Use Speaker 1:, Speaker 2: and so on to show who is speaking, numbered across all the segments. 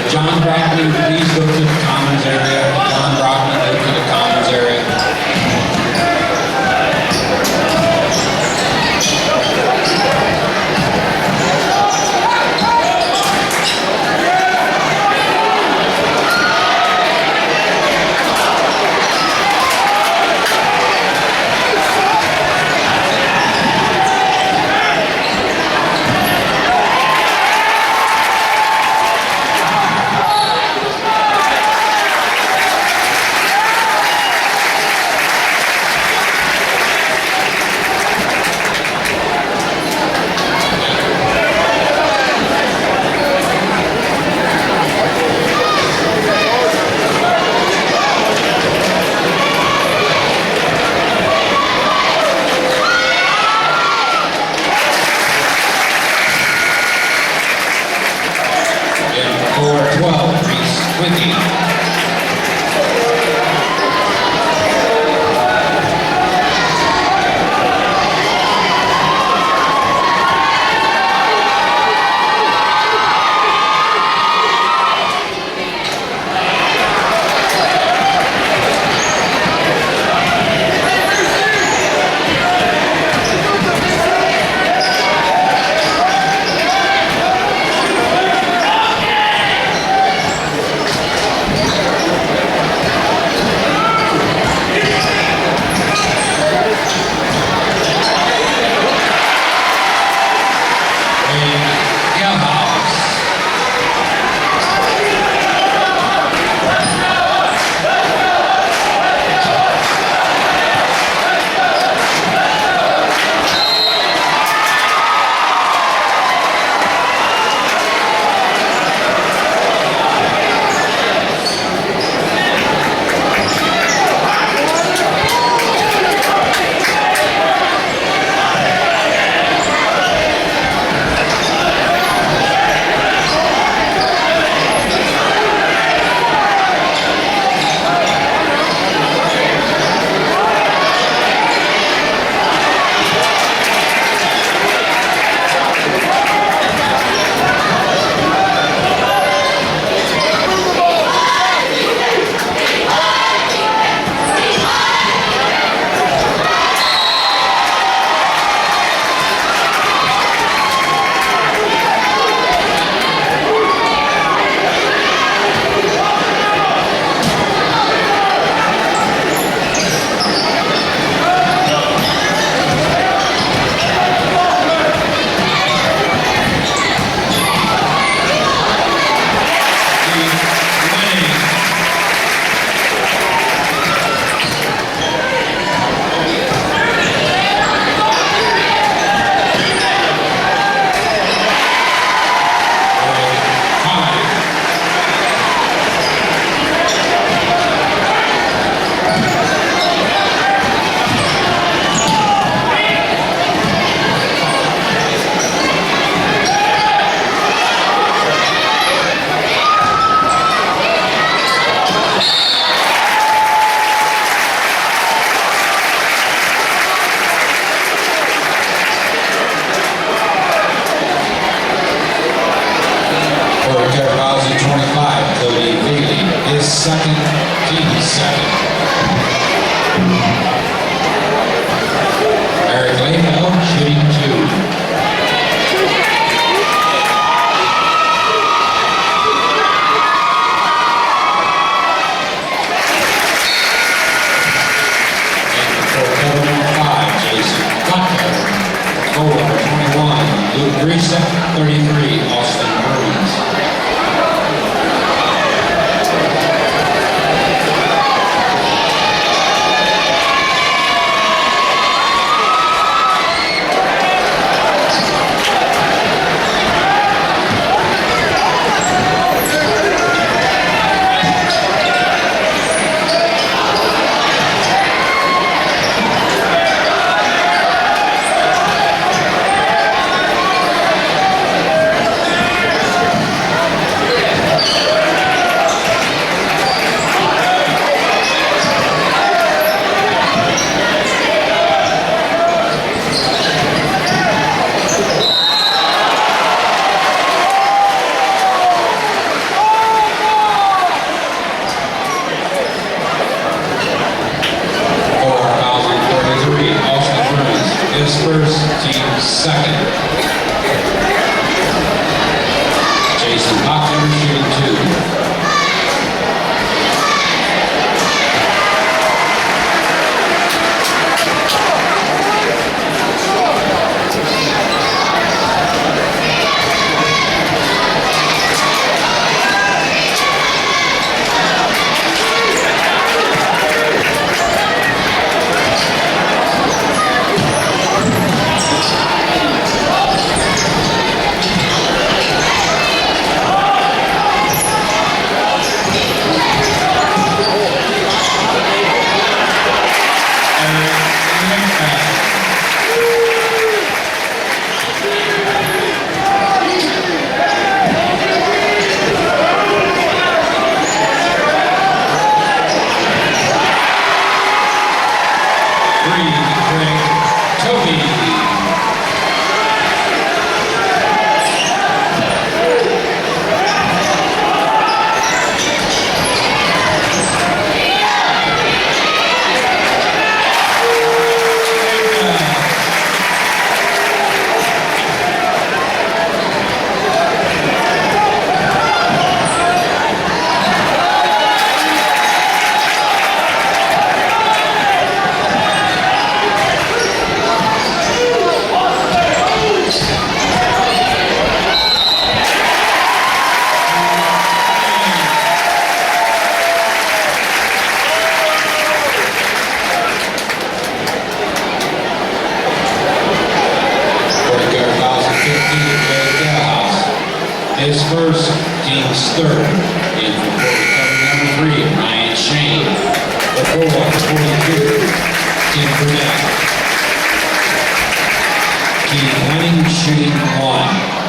Speaker 1: John Brockman, please go to the commons area. John Brockman, go to the commons area. For 12, Reese Whitney. Second, team second. Eric Lehman Disperse, team second. Jason Hockner shooting 2. Disperse, team's third. In for number 3, Ryan Shane. The Coldwater 42, Team Burnett. Team Winning shooting 1.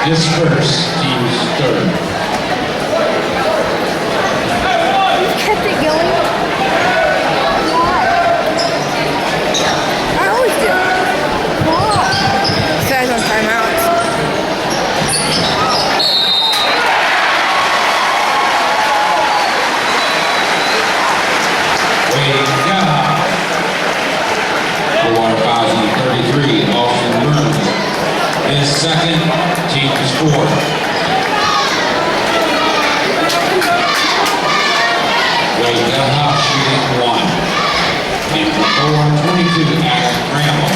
Speaker 1: Disperse, team's third.
Speaker 2: Kept it going. I always do. Wow. Guys on timeouts.
Speaker 1: Wade Gaha. Coldwater fouls on 33, Austin Burns. His second, team's fourth. Wade Gaha shooting 1. And for 4-22, Aaron Bramble.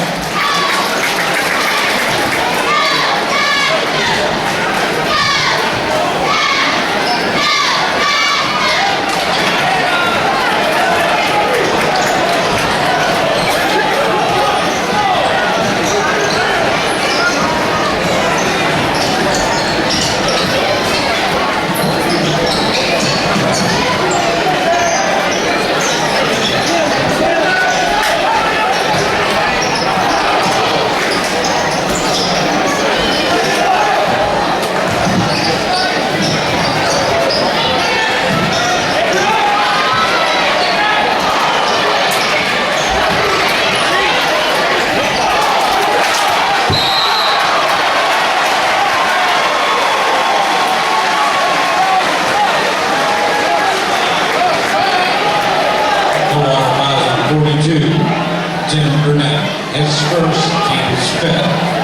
Speaker 1: Tim Burnett, his first, team's fifth.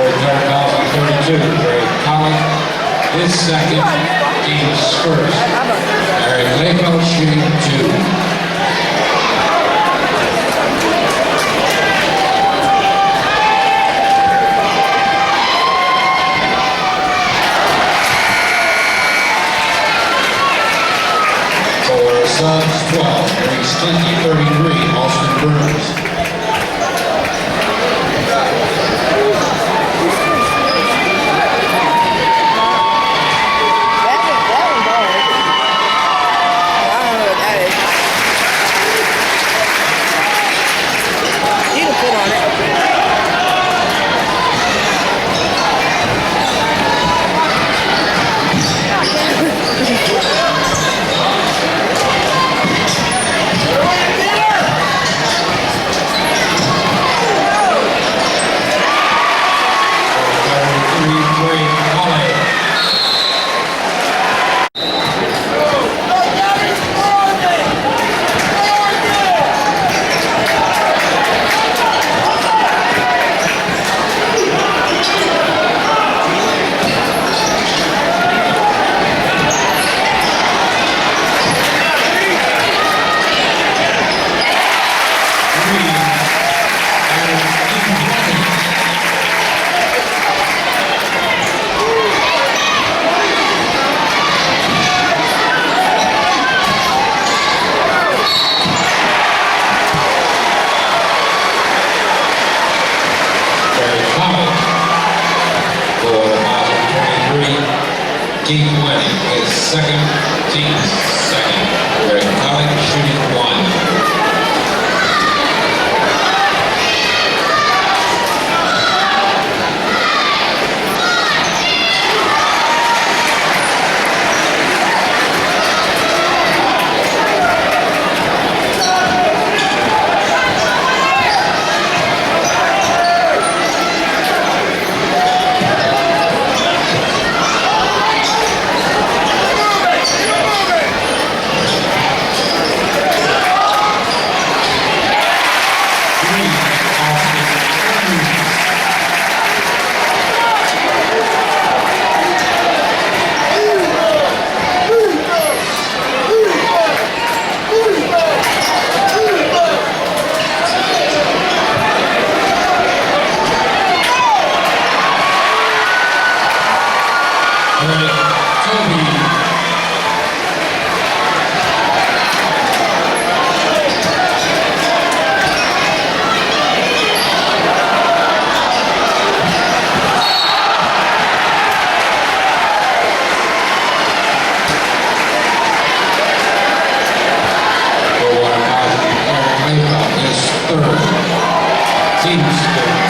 Speaker 1: 43rd, 32, Greg Collins. His second, team's first. Eric Layfield shooting 2. Suns 12, Greg Stinky 33, Austin Burns. Keith winning his second, team's second. Greg Collins shooting 1. Team's third.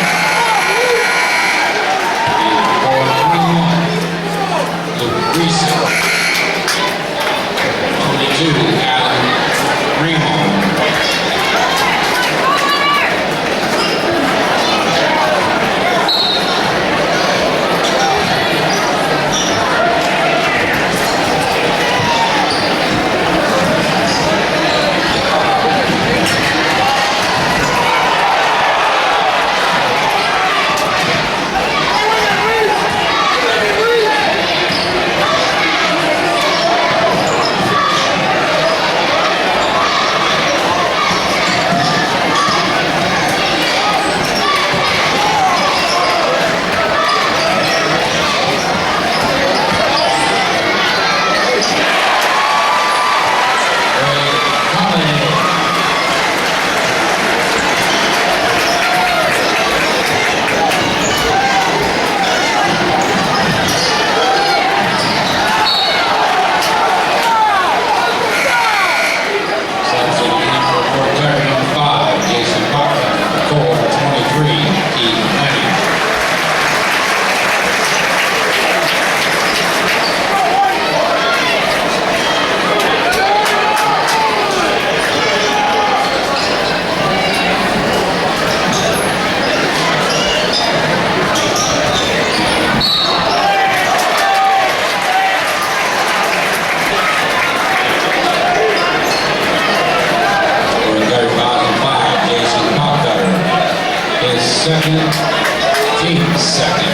Speaker 1: second, team second.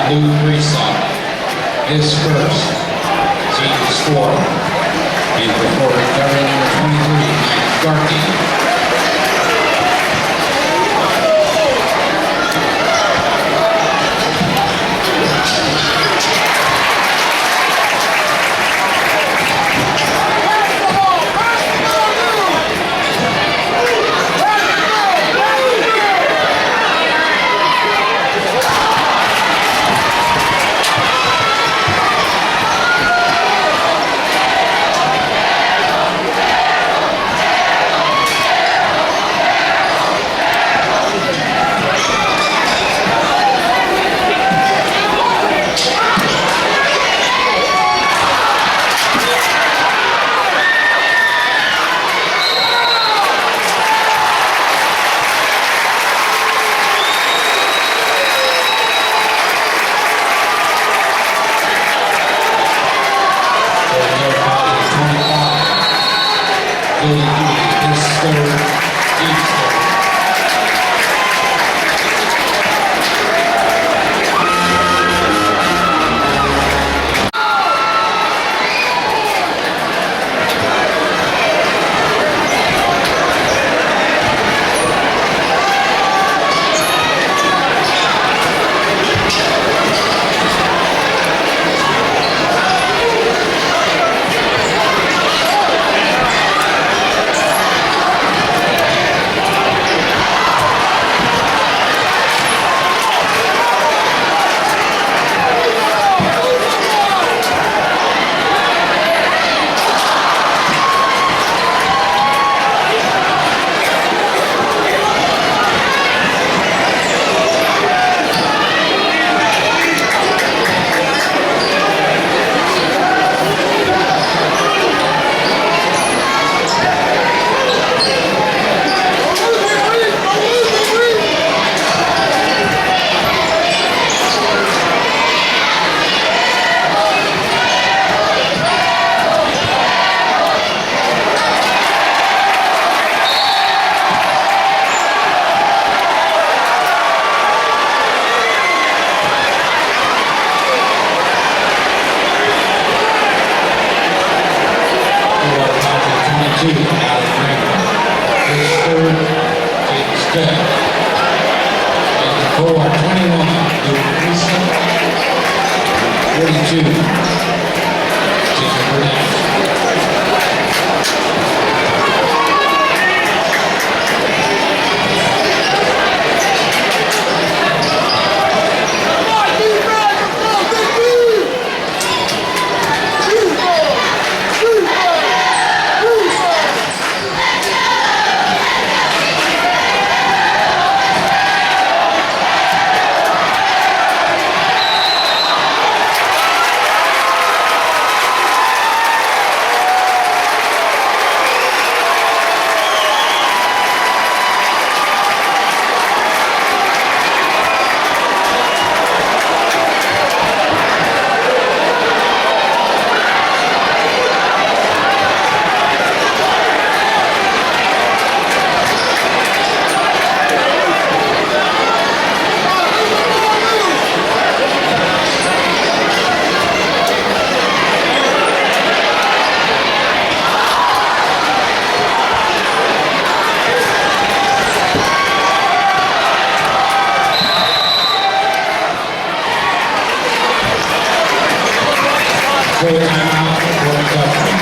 Speaker 1: Lou Reesock, his first team score. And before recovery number 23, Mike Garkey. Coldwater 21, Lou Reesock, 42, Jacob Burnett. Full timeout for recovery.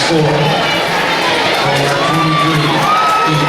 Speaker 1: score. Coldwater 23, team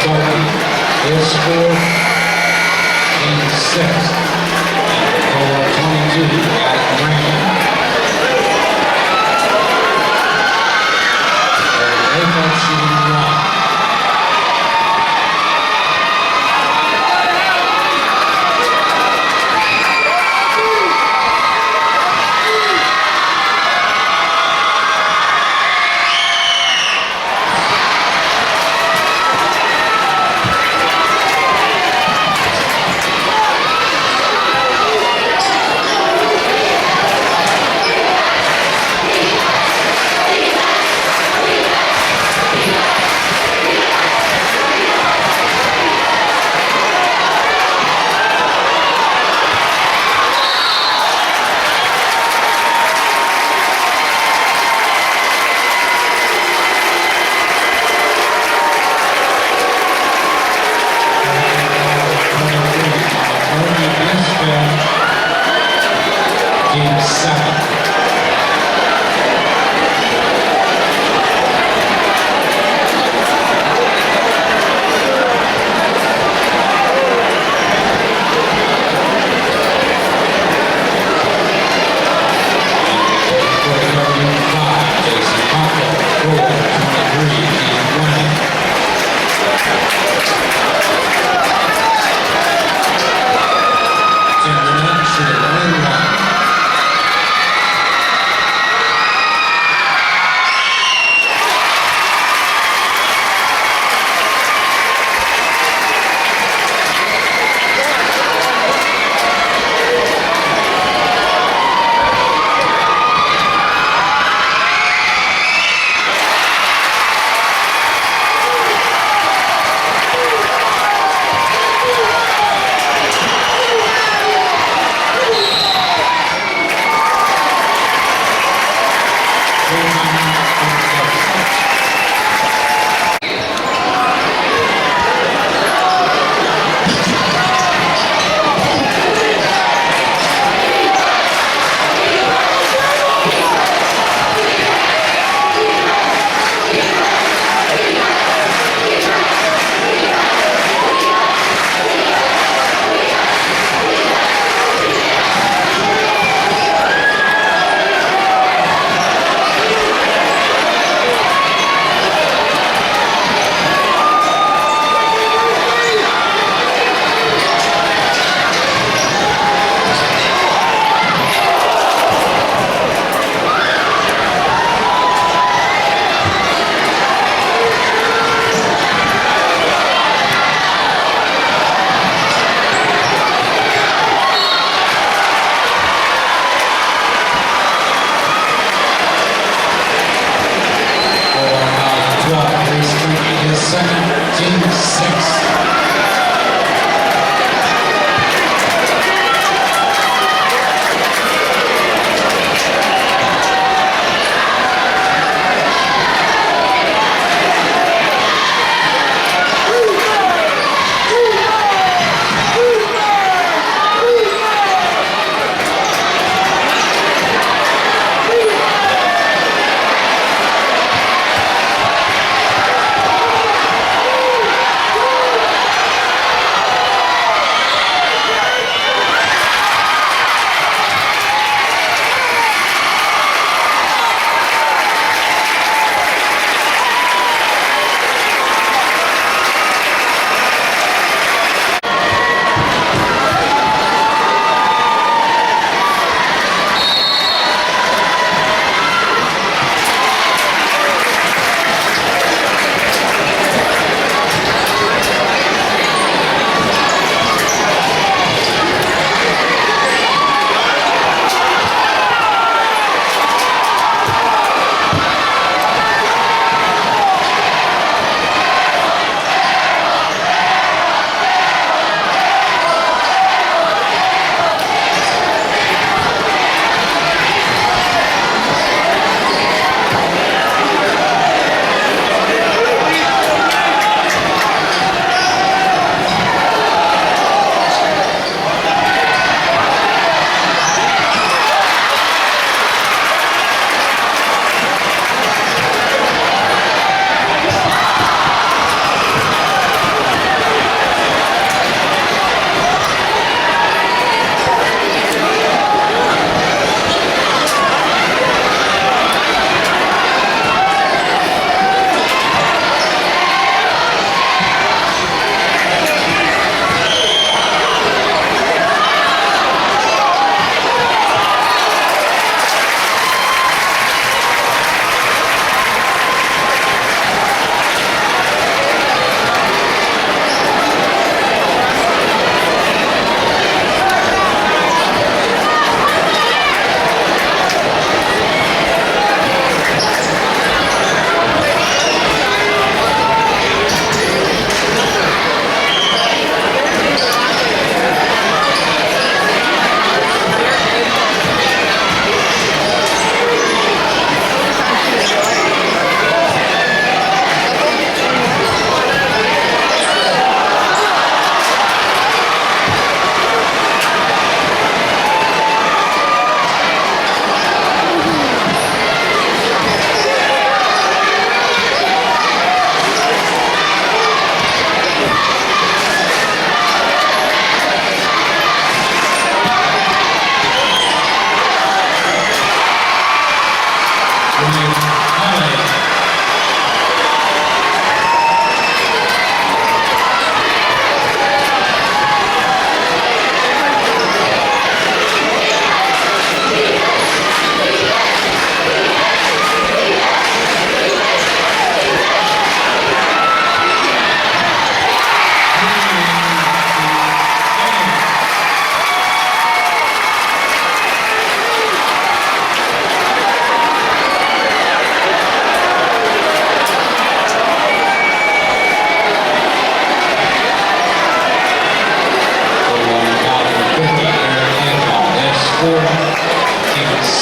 Speaker 1: 20. His score, team 6. Coldwater 22, at Graham. They shooting 1.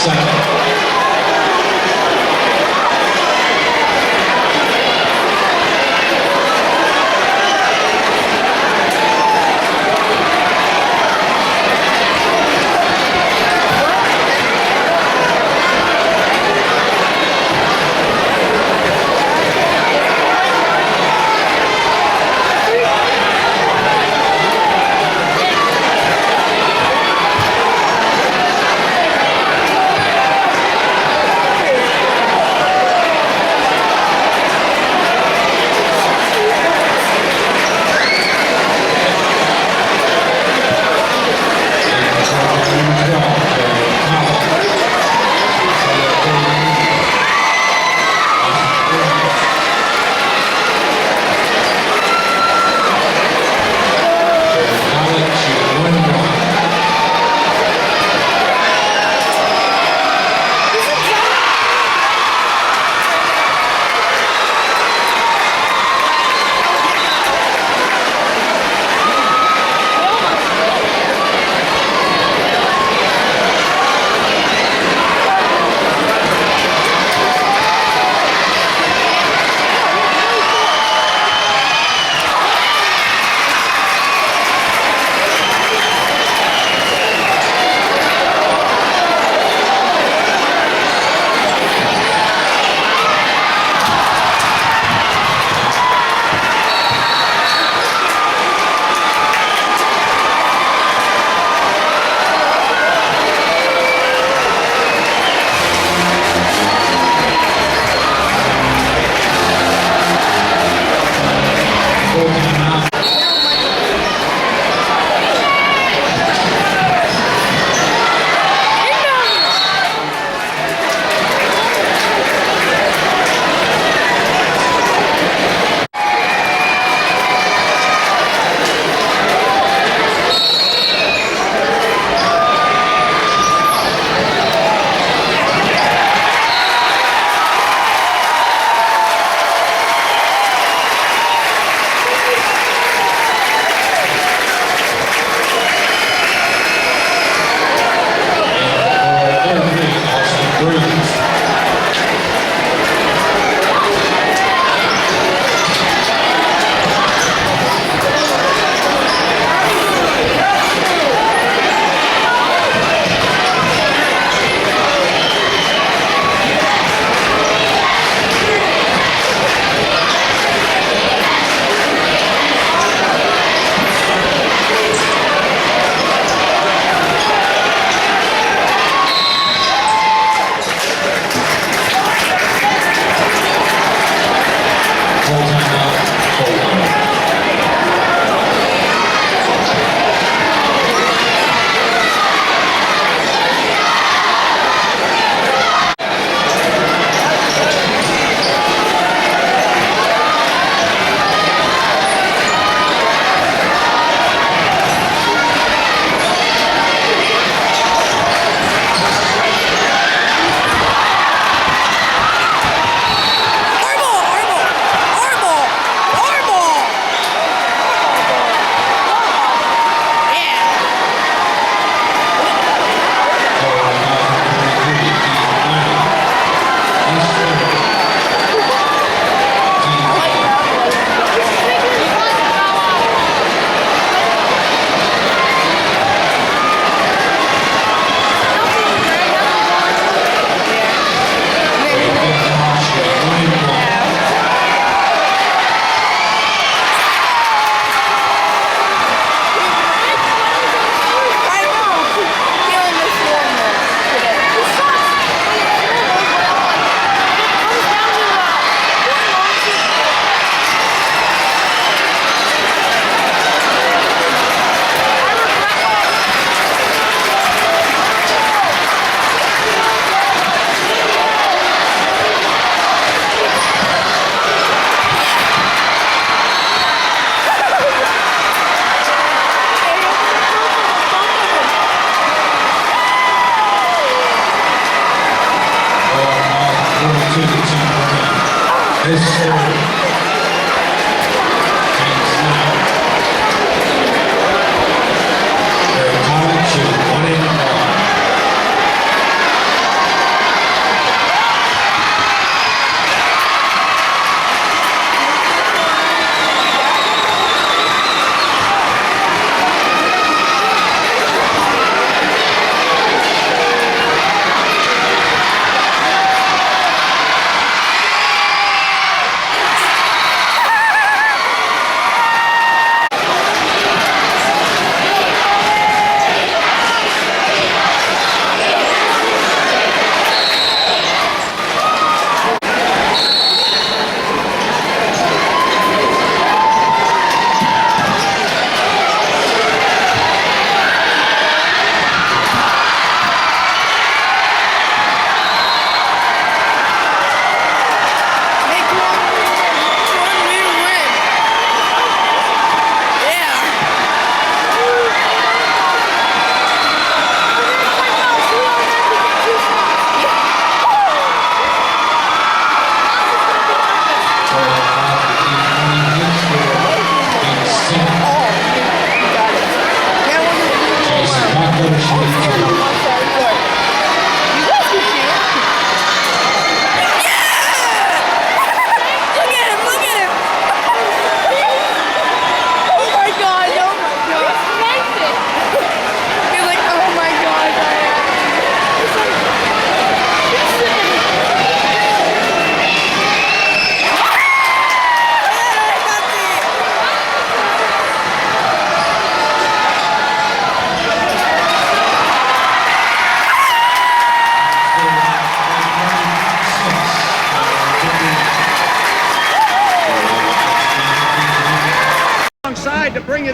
Speaker 1: 7.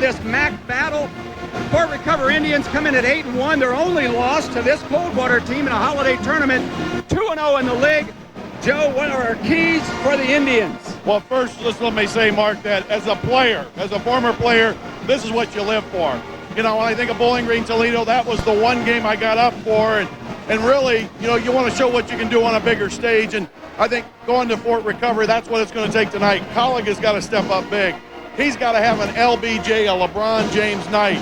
Speaker 3: this MAC battle. Fort Recover Indians come in at 8-1. Their only loss to this Coldwater team in a holiday tournament. 2-0 in the league. Joe, what are our keys for the Indians?
Speaker 4: Well, first, let me say, Mark, that as a player, as a former player, this is what you live for. You know, when I think of Bowling Green Toledo, that was the one game I got up for. And really, you know, you want to show what you can do on a bigger stage. And I think going to Fort Recovery, that's what it's going to take tonight. Colleague has got to step up big. He's got to have an LBJ, a LeBron James night.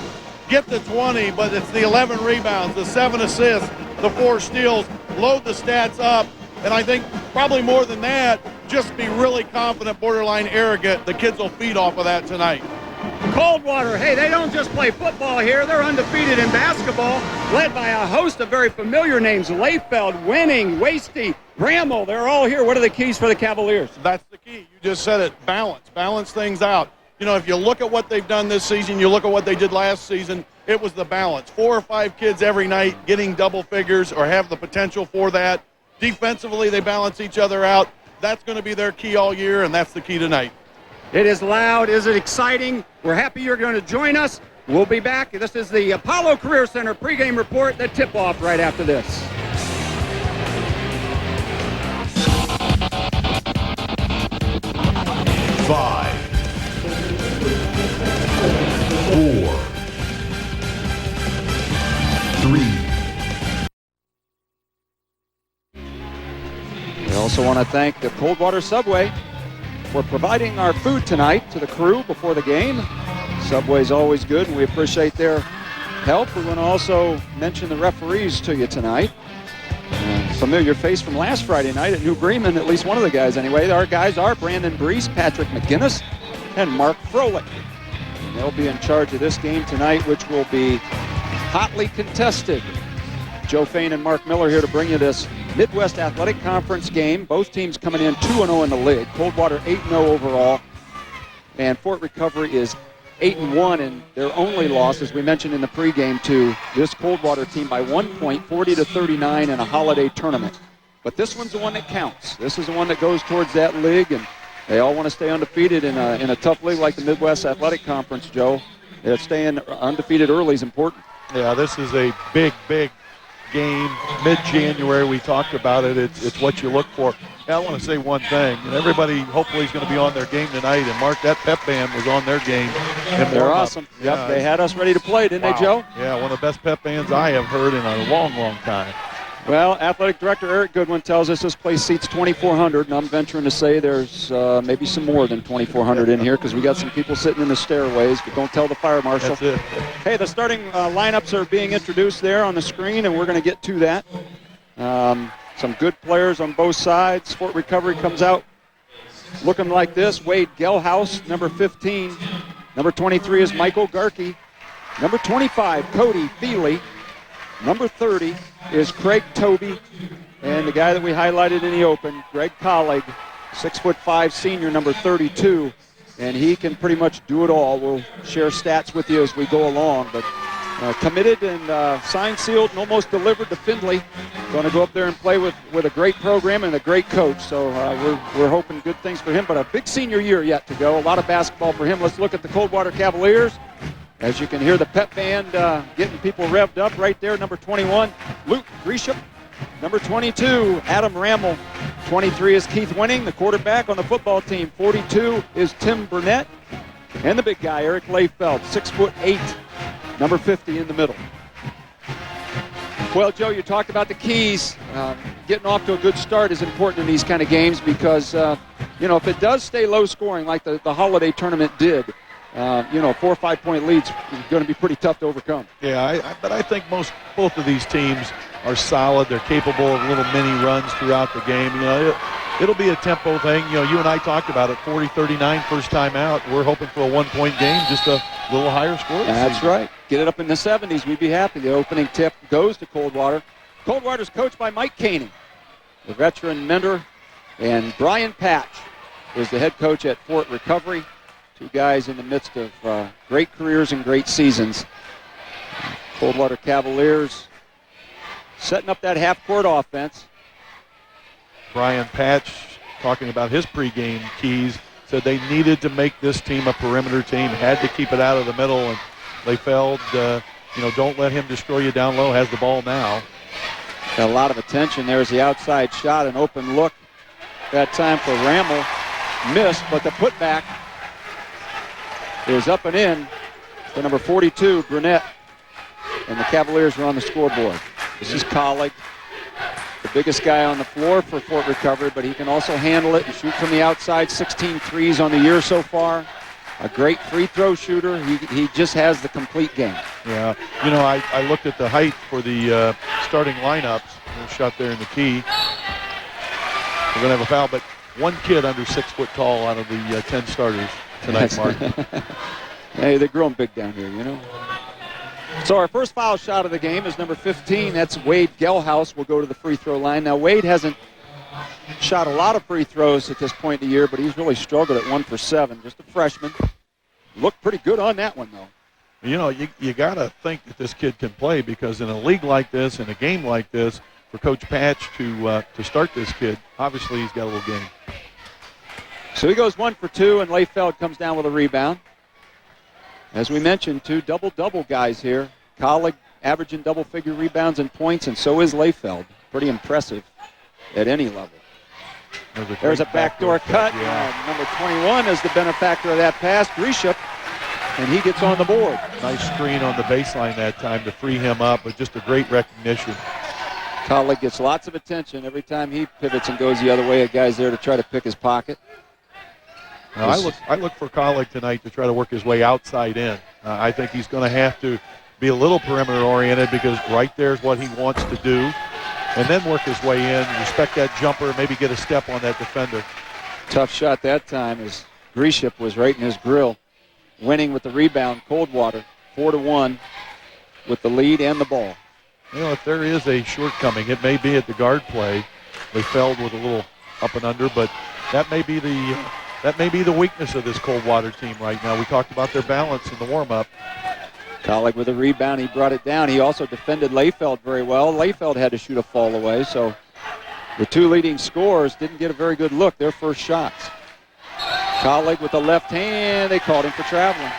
Speaker 4: Get the 20, but it's the 11 rebounds, the 7 assists, the 4 steals. Load the stats up. And I think probably more than that, just be really confident, borderline arrogant. The kids will feed off of that tonight.
Speaker 3: Coldwater, hey, they don't just play football here. They're undefeated in basketball, led by a host of very familiar names. Layfeld, Winning, Wasty, Bramble. They're all here. What are the keys for the Cavaliers?
Speaker 4: That's the key. You just said it. Balance things out. You know, if you look at what they've done this season, you look at what they did last season, it was the balance. 4 or 5 kids every night getting double figures or have the potential for that. Defensively, they balance each other out. That's going to be their key all year, and that's the key tonight.
Speaker 3: It is loud. Is it exciting? We're happy you're going to join us. We'll be back. This is the Apollo Career Center pregame report, the tip-off right after this.
Speaker 5: Five, 4, 3.
Speaker 3: We also want to thank the Coldwater Subway for providing our food tonight to the crew before the game. Subway's always good, and we appreciate their help. We want to also mention the referees to you tonight. Familiar face from last Friday night at New Bremen, at least one of the guys anyway. Our guys are Brandon Brees, Patrick McGinnis, and Mark Froelich. And they'll be in charge of this game tonight, which will be hotly contested. Joe Fain and Mark Miller here to bring you this Midwest Athletic Conference game. Both teams coming in 2-0 in the league. Coldwater 8-0 overall. And Fort Recovery is 8-1, and their only loss, as we mentioned in the pregame, to this Coldwater team by 1 point, 40-39 in a holiday tournament. But this one's the one that counts. This is the one that goes towards that league, and they all want to stay undefeated in a tough league like the Midwest Athletic Conference, Joe. Staying undefeated early is important.
Speaker 6: Yeah, this is a big game. Mid-January, we talked about it. It's what you look for. Yeah, I want to say one thing. And everybody hopefully is going to be on their game tonight. And Mark, that pep band was on their game. And
Speaker 3: they're awesome.
Speaker 6: Yeah,
Speaker 3: yep, they had us ready to play, didn't they, Joe?
Speaker 6: Yeah, one of the best pep bands I have heard in a long time.
Speaker 3: Well, Athletic Director Eric Goodwin tells us this place seats 2,400, and I'm venturing to say there's maybe some more than 2,400 in here because we got some people sitting in the stairways, but don't tell the fire marshal.
Speaker 6: That's it.
Speaker 3: Hey, the starting lineups are being introduced there on the screen, and we're going to get to that. Some good players on both sides. Fort Recovery comes out looking like this. Wade Gelhaus, number 15. Number 23 is Michael Garkey. Number 25, Cody Feely. Number 30 is Craig Toby, and the guy that we highlighted in the open, Greg Collig, 6'5" senior, number 32, and he can pretty much do it all. We'll share stats with you as we go along, but committed and signed, sealed, and almost delivered to Findlay. Going to go up there and play with a great program and a great coach, so we're hoping good things for him, but a big senior year yet to go. A lot of basketball for him. Let's look at the Coldwater Cavaliers. As you can hear the pep band getting people revved up right there. Number 21, Luke Gresham. Number 22, Adam Rammel. 23 is Keith Winning, the quarterback on the football team. 42 is Tim Burnett. And the big guy, Eric Layfeld, 6'8", number 50 in the middle. Well, Joe, you talked about the keys. Getting off to a good start is important in these kind of games because, if it does stay low scoring like the holiday tournament did, 4 or 5 point leads is going to be pretty tough to overcome.
Speaker 6: Yeah, but I think both of these teams are solid. They're capable of little mini runs throughout the game. It'll be a tempo thing. You and I talked about it, 40-39 first time out. We're hoping for a 1 point game, just a little higher score.
Speaker 3: That's right. Get it up in the 70s. We'd be happy. The opening tip goes to Coldwater. Coldwater's coached by Mike Caney, the veteran mentor, and Brian Patch is the head coach at Fort Recovery. Two guys in the midst of great careers and great seasons. Coldwater Cavaliers setting up that half-court offense.
Speaker 6: Brian Patch talking about his pregame keys. said they needed to make this team a perimeter team, had to keep it out of the middle, and they felt, don't let him destroy you down low, has the ball now.
Speaker 3: Got a lot of attention. There's the outside shot, an open look that time for Ramel. Missed, but the putback is up and in for number 42, Brunette. And the Cavaliers are on the scoreboard. This is Collig, the biggest guy on the floor for Fort Recovery, but he can also handle it and shoot from the outside. 16 threes on the year so far. A great free throw shooter. He just has the complete game.
Speaker 6: Yeah, I looked at the height for the starting lineups. Shot there in the key. We're going to have a foul, but one kid under 6 foot tall out of the 10 starters tonight, Mark.
Speaker 3: Hey, they're growing big down here, So our first foul shot of the game is number 15. That's Wade Gelhaus will go to the free throw line. Now, Wade hasn't shot a lot of free throws at this point in the year, but he's really struggled at 1 for 7. Just a freshman. Looked pretty good on that one, though.
Speaker 6: You got to think that this kid can play, because in a league like this, in a game like this, for Coach Patch to start this kid, obviously he's got a little game.
Speaker 3: So he goes 1 for 2, and Layfeld comes down with a rebound. As we mentioned, 2 double-double guys here. Collig averaging double-figure rebounds and points, and so is Layfeld. Pretty impressive at any level. There's a backdoor cut.
Speaker 6: Yeah.
Speaker 3: Number 21 is the benefactor of that pass, Grisham, and he gets on the board.
Speaker 6: Nice screen on the baseline that time to free him up, but just a great recognition.
Speaker 3: Collig gets lots of attention every time he pivots and goes the other way. A guy's there to try to pick his pocket.
Speaker 6: Now, I look for Collig tonight to try to work his way outside in. I think he's going to have to be a little perimeter oriented, because right there is what he wants to do, and then work his way in, respect that jumper, maybe get a step on that defender.
Speaker 3: Tough shot that time as Grisham was right in his grill. Winning with the rebound, Coldwater, 4-1 with the lead and the ball.
Speaker 6: If there is a shortcoming, it may be at the guard play. They failed with a little up and under, but that may be the weakness of this Coldwater team right now. We talked about their balance in the warm-up.
Speaker 3: Collig with a rebound, he brought it down. He also defended Layfeld very well. Layfeld had to shoot a fall away, so the 2 leading scorers didn't get a very good look, their first shots. Collig with the left hand, they called him for traveling.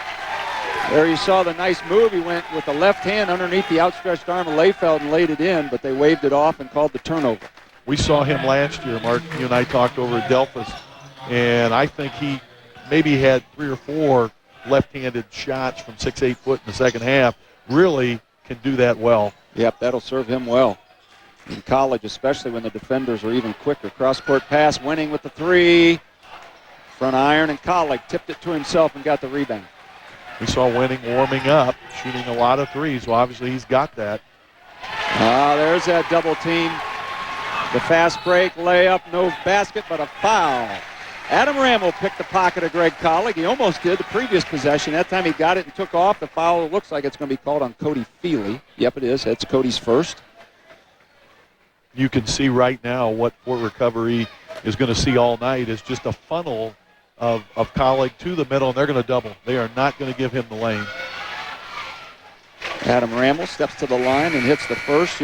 Speaker 3: There you saw the nice move. He went with the left hand underneath the outstretched arm of Layfeld and laid it in, but they waved it off and called the turnover.
Speaker 6: We saw him last year, Mark. You and I talked over at Delphus, and I think he maybe had 3 or 4 left-handed shots from 6-8 foot in the second half. Really can do that well.
Speaker 3: Yep, that'll serve him well. In college, especially when the defenders are even quicker. Cross-court pass, winning with the 3. Front iron, and Collig tipped it to himself and got the rebound.
Speaker 6: We saw Winning warming up, shooting a lot of threes, so obviously he's got that.
Speaker 3: There's that double team. The fast break, layup, no basket, but a foul. Adam Ramel picked the pocket of Greg Collig. He almost did the previous possession. That time he got it and took off. The foul looks like it's going to be called on Cody Feely. Yep, it is. That's Cody's first.
Speaker 6: You can see right now what Fort Recovery is going to see all night is just a funnel of Collig to the middle, and they're going to double. They are not going to give him the lane.
Speaker 3: Adam Ramel steps to the line and hits the first.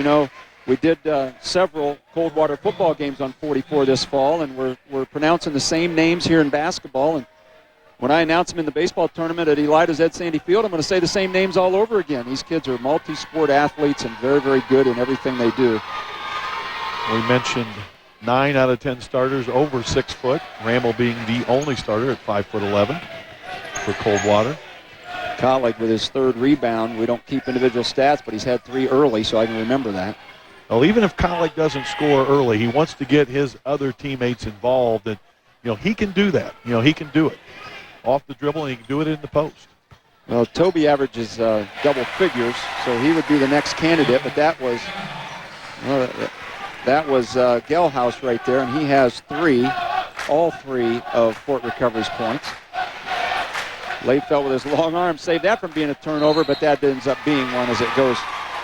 Speaker 3: We did several Coldwater football games on 44 this fall, and we're pronouncing the same names here in basketball. And when I announce them in the baseball tournament at Elida's Ed Sandy Field, I'm going to say the same names all over again. These kids are multi-sport athletes and very, very good in everything they do.
Speaker 6: We mentioned 9 out of 10 starters over 6 foot. Ramel being the only starter at 5'11" for Coldwater.
Speaker 3: Collig with his 3rd rebound. We don't keep individual stats, but he's had 3 early, so I can remember that.
Speaker 6: Well, even if Collig doesn't score early, he wants to get his other teammates involved, and he can do that. He can do it off the dribble, and he can do it in the post.
Speaker 3: Well, Toby averages double figures, so he would be the next candidate, but that was Gelhaus right there, and he has 3, all 3 of Fort Recovery's points. Layfeld with his long arm saved that from being a turnover, but that ends up being one as it goes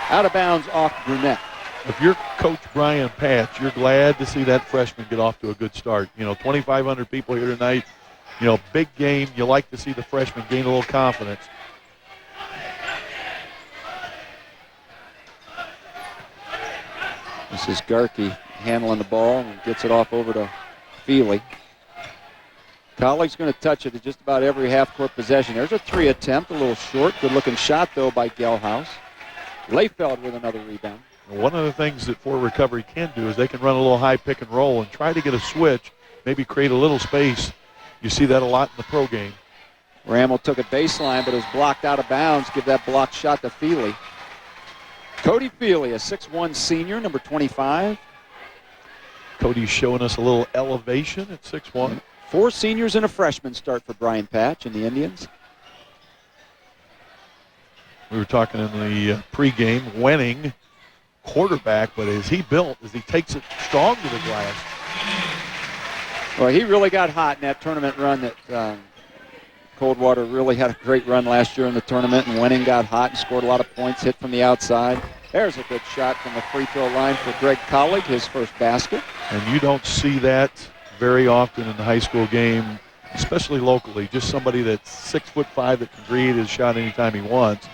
Speaker 3: out of bounds off Brunette.
Speaker 6: If you're Coach Brian Patch, you're glad to see that freshman get off to a good start. 2,500 people here tonight. Big game. You like to see the freshman gain a little confidence.
Speaker 3: This is Garkey handling the ball and gets it off over to Feely. Colleague's going to touch it at just about every half-court possession. There's a 3 attempt, a little short. Good-looking shot, though, by Gelhaus. Layfeld with another rebound.
Speaker 6: One of the things that Fort Recovery can do is they can run a little high pick and roll and try to get a switch, maybe create a little space. You see that a lot in the pro game.
Speaker 3: Ramel took a baseline, but it was blocked out of bounds. Give that blocked shot to Feely. Cody Feely, a 6'1 senior, number 25.
Speaker 6: Cody's showing us a little elevation at 6'1".
Speaker 3: 4 seniors and a freshman start for Brian Patch and the Indians.
Speaker 6: We were talking in the pregame, Wenning, quarterback, but as he takes it strong to the glass.
Speaker 3: Well, he really got hot in that tournament run that Coldwater really had a great run last year in the tournament, and Wenning got hot and scored a lot of points, hit from the outside. There's a good shot from the free throw line for Greg Colleague, his first basket.
Speaker 6: And you don't see that very often in the high school game, especially locally. Just somebody that's 6'5" that can create his shot anytime he wants.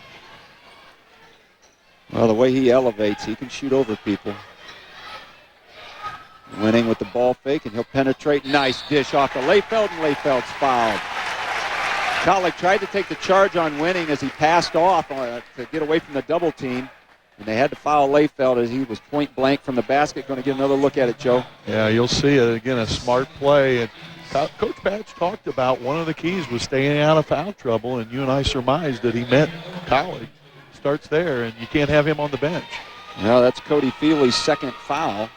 Speaker 3: Well, the way he elevates, he can shoot over people. Wenning with the ball fake, and he'll penetrate. Nice dish off to Layfeld, and Layfeld's fouled. Colleague tried to take the charge on Wenning as he passed off to get away from the double team. And they had to foul Layfeld as he was point blank from the basket. Going to get another look at it, Joe.
Speaker 6: Yeah, you'll see it. Again, a smart play. And Coach Patch talked about one of the keys was staying out of foul trouble, and you and I surmised that he meant Colleague. Starts there, and you can't have him on the bench.
Speaker 3: Well, that's Cody Feely's second foul.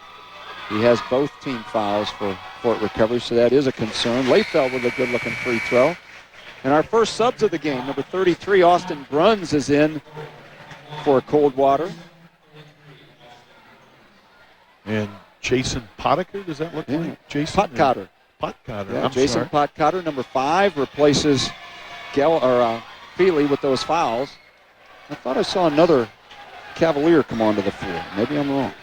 Speaker 3: He has both team fouls for Fort Recovery, so that is a concern. Layfeld with a good-looking free throw. And our first subs of the game, number 33, Austin Bruns, is in for Coldwater.
Speaker 6: And Jason Pottiker, does that look like? Jason
Speaker 3: Potcotter.
Speaker 6: Potcotter,
Speaker 3: Yeah,
Speaker 6: I'm
Speaker 3: Jason
Speaker 6: sorry.
Speaker 3: Potcotter, number 5, replaces Feely with those fouls. I thought I saw another Cavalier come onto the floor. Maybe I'm wrong.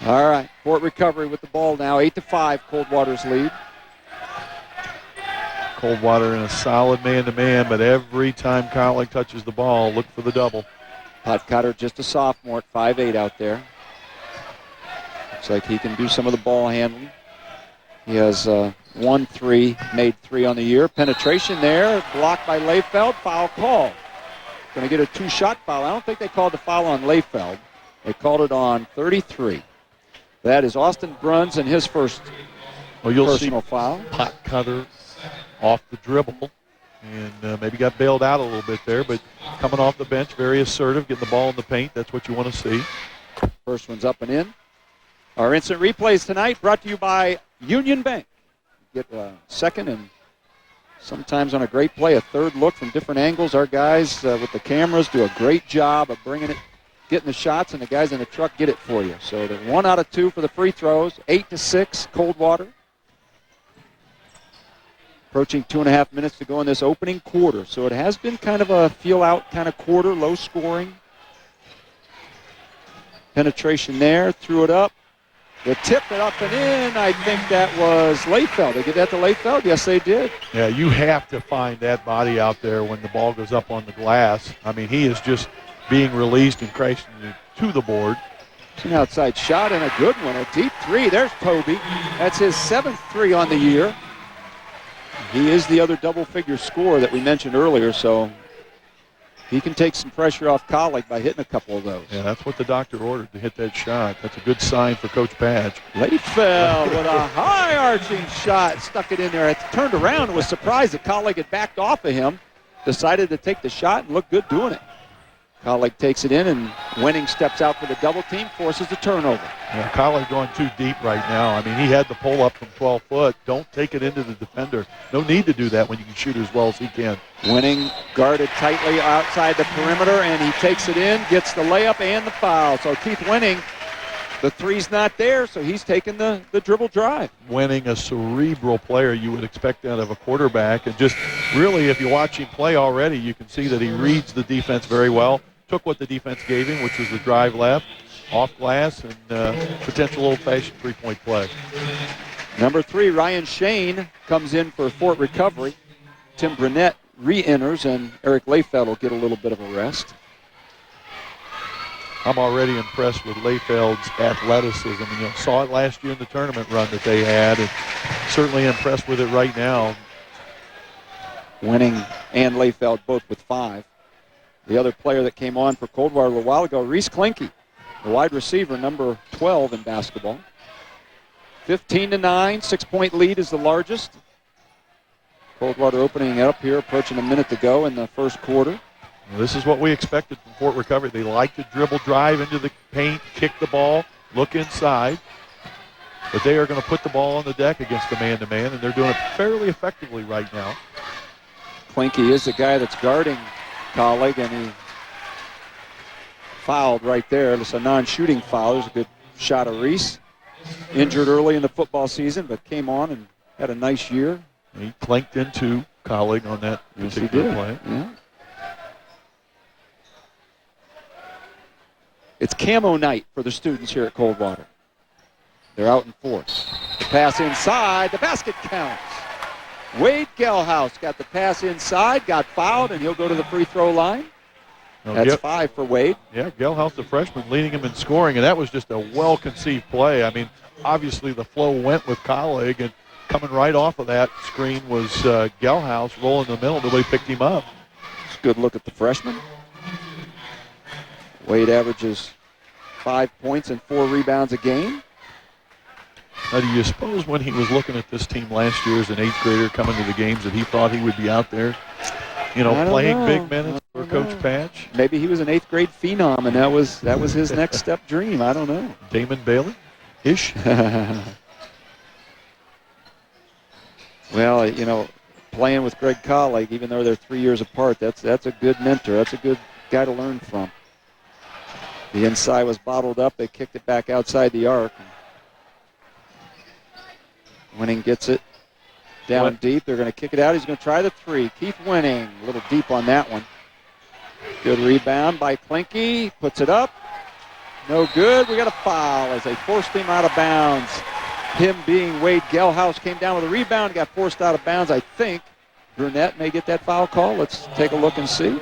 Speaker 3: All right, Fort Recovery with the ball now, 8-5, Coldwater's lead.
Speaker 6: Coldwater in a solid man-to-man, but every time Colleague touches the ball, look for the double.
Speaker 3: Potcotter, just a sophomore at 5'8" out there. Looks like he can do some of the ball handling. He has 1-3, made 3 on the year. Penetration there, blocked by Layfeld, foul call. Going to get a 2-shot foul. I don't think they called the foul on Layfeld. They called it on 33. That is Austin Bruns and his first personal foul.
Speaker 6: Potcotter off the dribble and maybe got bailed out a little bit there, but coming off the bench, very assertive, getting the ball in the paint. That's what you want to see.
Speaker 3: First one's up and in. Our instant replays tonight brought to you by Union Bank. Get a second and sometimes on a great play, a third look from different angles. Our guys with the cameras do a great job of bringing it, getting the shots, and the guys in the truck get it for you. So they're 1 out of 2 for the free throws, 8-6, Coldwater. Approaching 2.5 minutes to go in this opening quarter. So it has been kind of a feel-out kind of quarter, low scoring. Penetration there, threw it up. They tipped it up and in. I think that was Layfeld. They get that to Layfeld? Yes, they did.
Speaker 6: Yeah, you have to find that body out there when the ball goes up on the glass. I mean, he is just being released and crashing to the board.
Speaker 3: It's an outside shot and a good one. A deep 3. There's Toby. That's his 7th 3 on the year. He is the other double-figure scorer that we mentioned earlier, so he can take some pressure off Colleague by hitting a couple of those.
Speaker 6: Yeah, that's what the doctor ordered, to hit that shot. That's a good sign for Coach Patch.
Speaker 3: Layfeld with a high-arching shot. Stuck it in there. It turned around and was surprised that Colleague had backed off of him. Decided to take the shot and looked good doing it. Colleague takes it in, and Wenning steps out for the double team, forces the turnover.
Speaker 6: Yeah, Colleague going too deep right now. I mean, he had the pull up from 12 foot. Don't take it into the defender. No need to do that when you can shoot as well as he can.
Speaker 3: Wenning guarded tightly outside the perimeter, and he takes it in, gets the layup and the foul. So Keith Wenning, the 3's not there, so he's taking the dribble drive.
Speaker 6: Wenning, a cerebral player, you would expect that of a quarterback. And just really, if you watch him play already, you can see that he reads the defense very well. Took what the defense gave him, which was the drive left, off glass, and potential old-fashioned three-point play.
Speaker 3: Number 3, Ryan Shane, comes in for Fort Recovery. Tim Burnett re-enters, and Eric Layfeld will get a little bit of a rest.
Speaker 6: I'm already impressed with Layfeld's athleticism. You know, saw it last year in the tournament run that they had, and certainly impressed with it right now.
Speaker 3: Winning and Layfeld both with 5. The other player that came on for Coldwater a little while ago, Reese Klinke, the wide receiver, number 12 in basketball. 15-9, 6-point lead is the largest. Coldwater opening it up here, approaching a minute to go in the first quarter.
Speaker 6: Well, this is what we expected from Fort Recovery. They like to dribble, drive into the paint, kick the ball, look inside. But they are going to put the ball on the deck against the man-to-man, and they're doing it fairly effectively right now.
Speaker 3: Klinke is the guy that's guarding Colleague, and he fouled right there. It's a non-shooting foul. There's a good shot of Reese. Injured early in the football season, but came on and had a nice year.
Speaker 6: He clanked into Colleague on that particular play.
Speaker 3: Yeah. It's camo night for the students here at Coldwater. They're out in force. The pass inside, the basket counts. Wade Gelhaus got the pass inside, got fouled, and he'll go to the free throw line. That's 5 for Wade.
Speaker 6: Yeah, Gelhaus, the freshman, leading him in scoring, and that was just a well-conceived play. I mean, obviously the flow went with Colleague, and coming right off of that screen was Gelhaus rolling in the middle. Nobody picked him up.
Speaker 3: It's a good look at the freshman. Wade averages 5 points and 4 rebounds a game.
Speaker 6: Now, do you suppose when he was looking at this team last year as an 8th grader coming to the games that he thought he would be out there, you know, playing big minutes for Coach Patch?
Speaker 3: Maybe he was an 8th grade phenom, and that was his next step dream. I don't know.
Speaker 6: Damon Bailey-ish?
Speaker 3: Well, you know, playing with Greg Colleague, even though they're 3 years apart, that's a good mentor. That's a good guy to learn from. The inside was bottled up. They kicked it back outside the arc. Winning gets it down deep. They're going to kick it out. He's going to try the 3. Keith Winning, a little deep on that one. Good rebound by Klinke. Puts it up. No good. We got a foul as they forced him out of bounds. Him being Wade Gelhaus came down with a rebound, got forced out of bounds. I think Burnett may get that foul call. Let's take a look and see.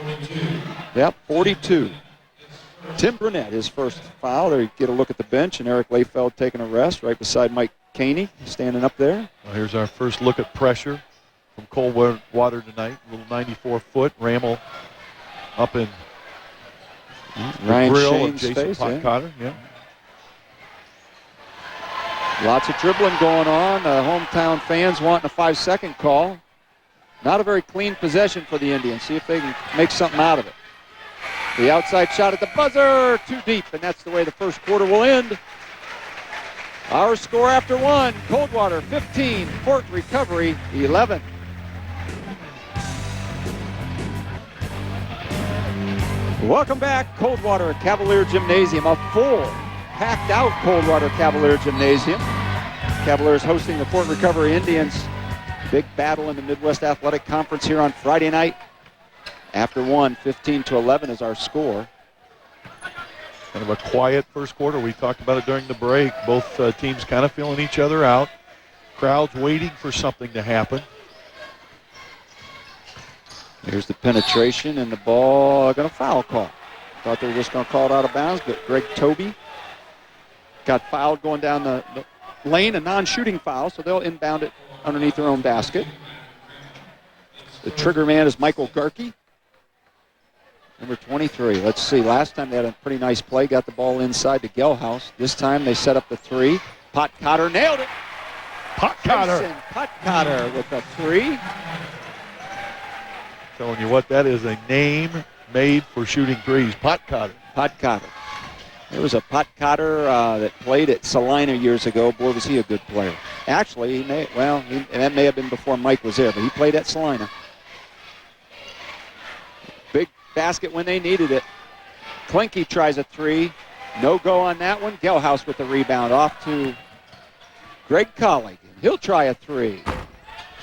Speaker 3: Yep, 42. Tim Burnett, his first foul. There you get a look at the bench, and Eric Layfeld taking a rest right beside Mike Caney, standing up there.
Speaker 6: Well, here's our first look at pressure from Coldwater tonight. A little 94-foot. Ramel up in
Speaker 3: Ryan
Speaker 6: grill
Speaker 3: Shane's
Speaker 6: of Jason
Speaker 3: face,
Speaker 6: Potcotter. Yeah.
Speaker 3: Lots of dribbling going on. Hometown fans wanting a 5-second call. Not a very clean possession for the Indians. See if they can make something out of it. The outside shot at the buzzer, too deep, and that's the way the first quarter will end. Our score after 1, Coldwater 15, Fort Recovery 11. Welcome back, Coldwater Cavalier Gymnasium. A full, packed out Coldwater Cavalier Gymnasium. Cavaliers hosting the Fort Recovery Indians. Big battle in the Midwest Athletic Conference here on Friday night. After 1, 15-11 is our score.
Speaker 6: Kind of a quiet first quarter. We talked about it during the break. Both teams kind of feeling each other out. Crowds waiting for something to happen.
Speaker 3: Here's the penetration, and the ball going to foul call. Thought they were just going to call it out of bounds, but Greg Toby got fouled going down the lane, a non-shooting foul, so they'll inbound it underneath their own basket. The trigger man is Michael Garkey. Number 23. Let's see. Last time they had a pretty nice play. Got the ball inside to Gelhaus. This time they set up the 3. Potcotter nailed it. Potcotter with a 3.
Speaker 6: Telling you what, that is a name made for shooting threes. Potcotter.
Speaker 3: There was a Potcotter that played at Salina years ago. Boy, was he a good player. Actually, that may have been before Mike was there, but he played at Salina. Big basket when they needed it. Klinke tries a 3. No go on that one. Gelhaus with the rebound off to Greg Colleague. He'll try a 3.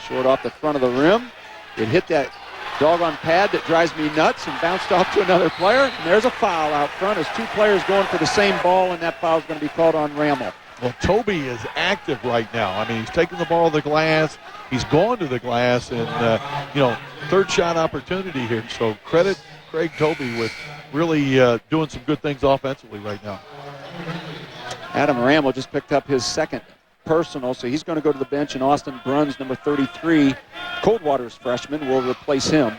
Speaker 3: Short off the front of the rim. It hit that doggone pad that drives me nuts and bounced off to another player. And there's a foul out front as 2 players going for the same ball, and that foul is going to be called on Ramel.
Speaker 6: Well, Toby is active right now. I mean, he's taking the ball to the glass. He's going to the glass, and, third shot opportunity here. So credit Craig Toby with really doing some good things offensively right now.
Speaker 3: Adam Ramel just picked up his second personal, so he's going to go to the bench, and Austin Bruns, number 33, Coldwater's freshman, will replace him.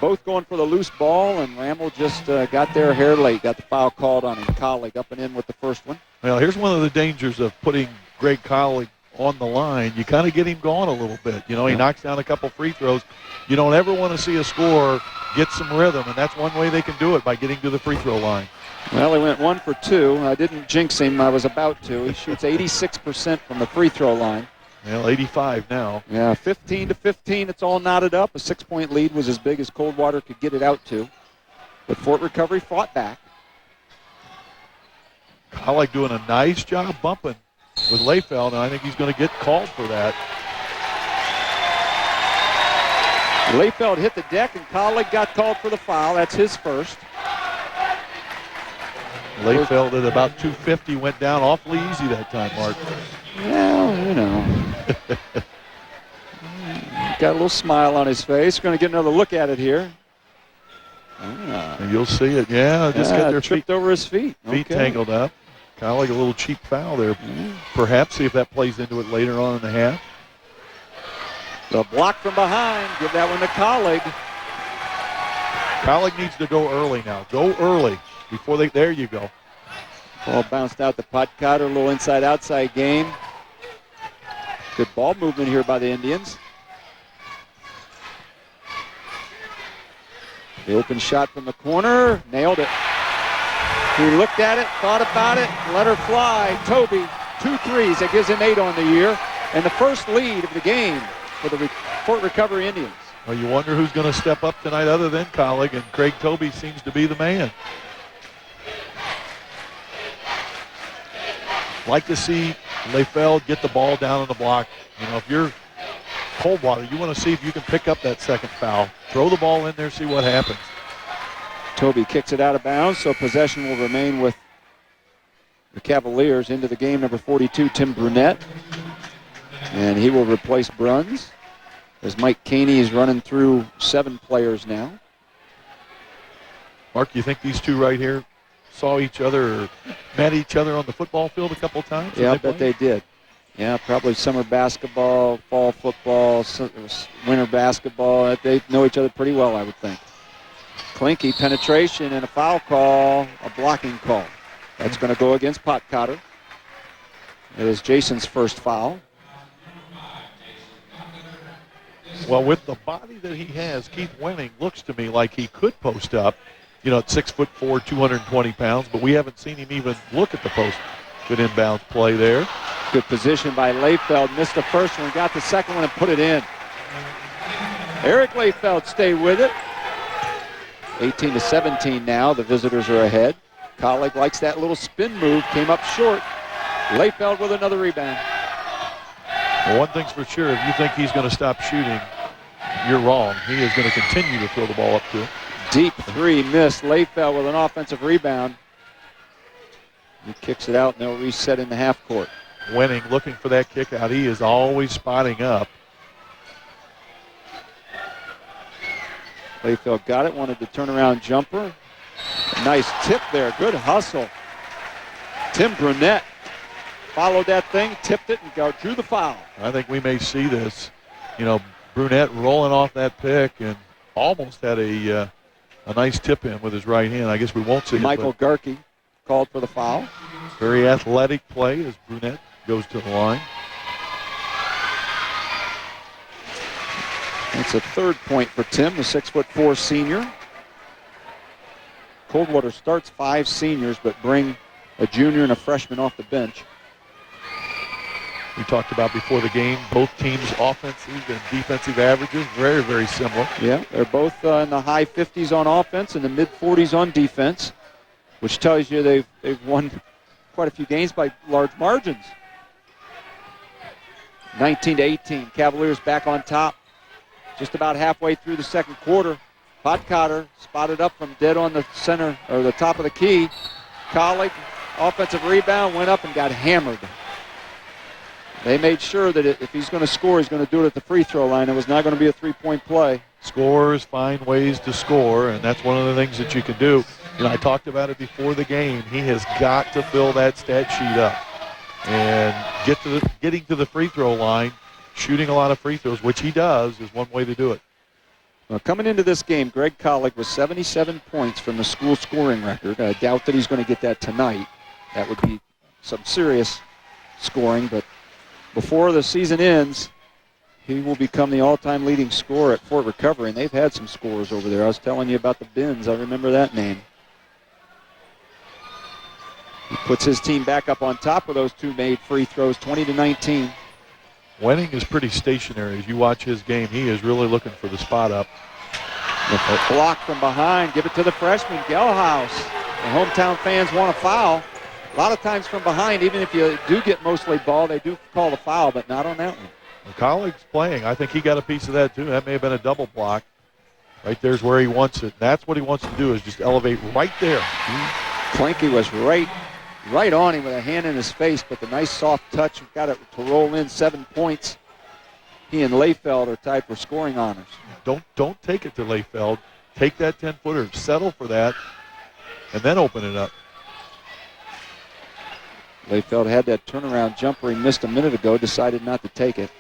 Speaker 3: Both going for the loose ball, and Ramel just got their hair late, got the foul called on him. Colleague up and in with the first one.
Speaker 6: Well, here's one of the dangers of putting Greg Colleague on the line. You kind of get him going a little bit. You know, he knocks down a couple free throws. You don't ever want to see a scorer get some rhythm, and that's one way they can do it, by getting to the free throw line.
Speaker 3: Well, he went 1 for 2. I didn't jinx him. I was about to. He shoots 86% from the free throw line.
Speaker 6: Well, 85 now.
Speaker 3: Yeah, 15-15. It's all knotted up. A 6-point lead was as big as Coldwater could get it out to. But Fort Recovery fought back.
Speaker 6: Colleague doing a nice job bumping with Layfeld, and I think he's going to get called for that.
Speaker 3: Layfeld hit the deck, and Colleague got called for the foul. That's his first.
Speaker 6: Layfeld at about 250 went down awfully easy that time, Mark.
Speaker 3: Well, you know. Got a little smile on his face. Going to get another look at it here.
Speaker 6: And you'll see it. Yeah, just got their
Speaker 3: tripped over his feet.
Speaker 6: Feet tangled up. Colleague a little cheap foul there. Perhaps see if that plays into it later on in the half.
Speaker 3: The block from behind. Give that one to Colleague.
Speaker 6: Colleague needs to go early now. Go early before they. There you go.
Speaker 3: Ball bounced out to Potcotter. A little inside-outside game. Good ball movement here by the Indians. The open shot from the corner. Nailed it. He looked at it, thought about it, let her fly. Toby, 2 threes. That gives him 8 on the year. And the first lead of the game for the Fort Recovery Indians.
Speaker 6: Well, you wonder who's going to step up tonight other than Colleague, and Craig Toby seems to be the man. Like to see Layfeld get the ball down on the block. You know, if you're Coldwater, you want to see if you can pick up that second foul. Throw the ball in there, see what happens.
Speaker 3: Toby kicks it out of bounds, so possession will remain with the Cavaliers. Into the game, number 42, Tim Brunette. And he will replace Bruns, as Mike Caney is running through 7 players now.
Speaker 6: Mark, you think these two right here saw each other or met each other on the football field a couple of times?
Speaker 3: Yeah, I bet they did. Yeah, probably summer basketball, fall football, winter basketball. They know each other pretty well, I would think. Clinky, penetration, and a foul call, a blocking call. That's going to go against Potcotter. It is Jason's first foul.
Speaker 6: Well, with the body that he has, Keith Wenning looks to me like he could post up, you know, at 6'4", 220 pounds, but we haven't seen him even look at the post. Good inbounds play there.
Speaker 3: Good position by Layfeld. Missed the first one, got the second one, and put it in. Eric Layfeld stayed with it. 18-17 now. The visitors are ahead. Colleague likes that little spin move. Came up short. Layfeld with another rebound.
Speaker 6: Well, one thing's for sure. If you think he's going to stop shooting, you're wrong. He is going to continue to throw the ball up to him.
Speaker 3: Deep 3 missed. Layfeld with an offensive rebound. He kicks it out, and they'll reset in the half court.
Speaker 6: Wenning looking for that kick out. He is always spotting up.
Speaker 3: Layfeld got it, wanted the turnaround jumper. A nice tip there, good hustle. Tim Brunette followed that thing, tipped it, and drew the foul.
Speaker 6: I think we may see this. You know, Brunette rolling off that pick and almost had a nice tip in with his right hand. I guess we won't see
Speaker 3: Michael
Speaker 6: it.
Speaker 3: Garkey called for the foul.
Speaker 6: Very athletic play as Brunette goes to the line.
Speaker 3: It's a third point for Tim, the 6'4" senior. Coldwater starts 5 seniors, but bring a junior and a freshman off the bench.
Speaker 6: We talked about before the game, both teams' offensive and defensive averages, very, very similar.
Speaker 3: Yeah, they're both in the high 50s on offense and the mid 40s on defense, which tells you they've won quite a few games by large margins. 19-18, Cavaliers back on top. Just about halfway through the second quarter. Potcotter spotted up from dead on the center, or the top of the key. Colleague, offensive rebound, went up and got hammered. They made sure that if he's going to score, he's going to do it at the free throw line. It was not going to be a 3-point play.
Speaker 6: Scorers find ways to score, and that's one of the things that you can do. I talked about it before the game. He has got to fill that stat sheet up and getting to the free throw line, shooting a lot of free throws, which he does, is one way to do it.
Speaker 3: Well, coming into this game, Greg Collick was 77 points from the school scoring record. I doubt that he's going to get that tonight. That would be some serious scoring, but before the season ends, he will become the all-time leading scorer at Fort Recovery, and they've had some scorers over there. I was telling you about the Bins. I remember that name. He puts his team back up on top of those two made free throws, 20-19.
Speaker 6: Wenning is pretty stationary. As you watch his game, he is really looking for the spot up.
Speaker 3: A block from behind. Give it to the freshman, Gelhaus. The hometown fans want a foul. A lot of times from behind, even if you do get mostly ball, they do call the foul, but not on that one.
Speaker 6: Colleague's playing. I think he got a piece of that, too. That may have been a double block. Right there's where he wants it. That's what he wants to do, is just elevate right there.
Speaker 3: Clanky was right on him with a hand in his face, but the nice soft touch got it to roll in 7 points. He and Layfeld are tied for scoring honors.
Speaker 6: Don't take it to Layfeld. Take that 10-footer, settle for that, and then open it up.
Speaker 3: Layfeld had that turnaround jumper he missed a minute ago, decided not to take it.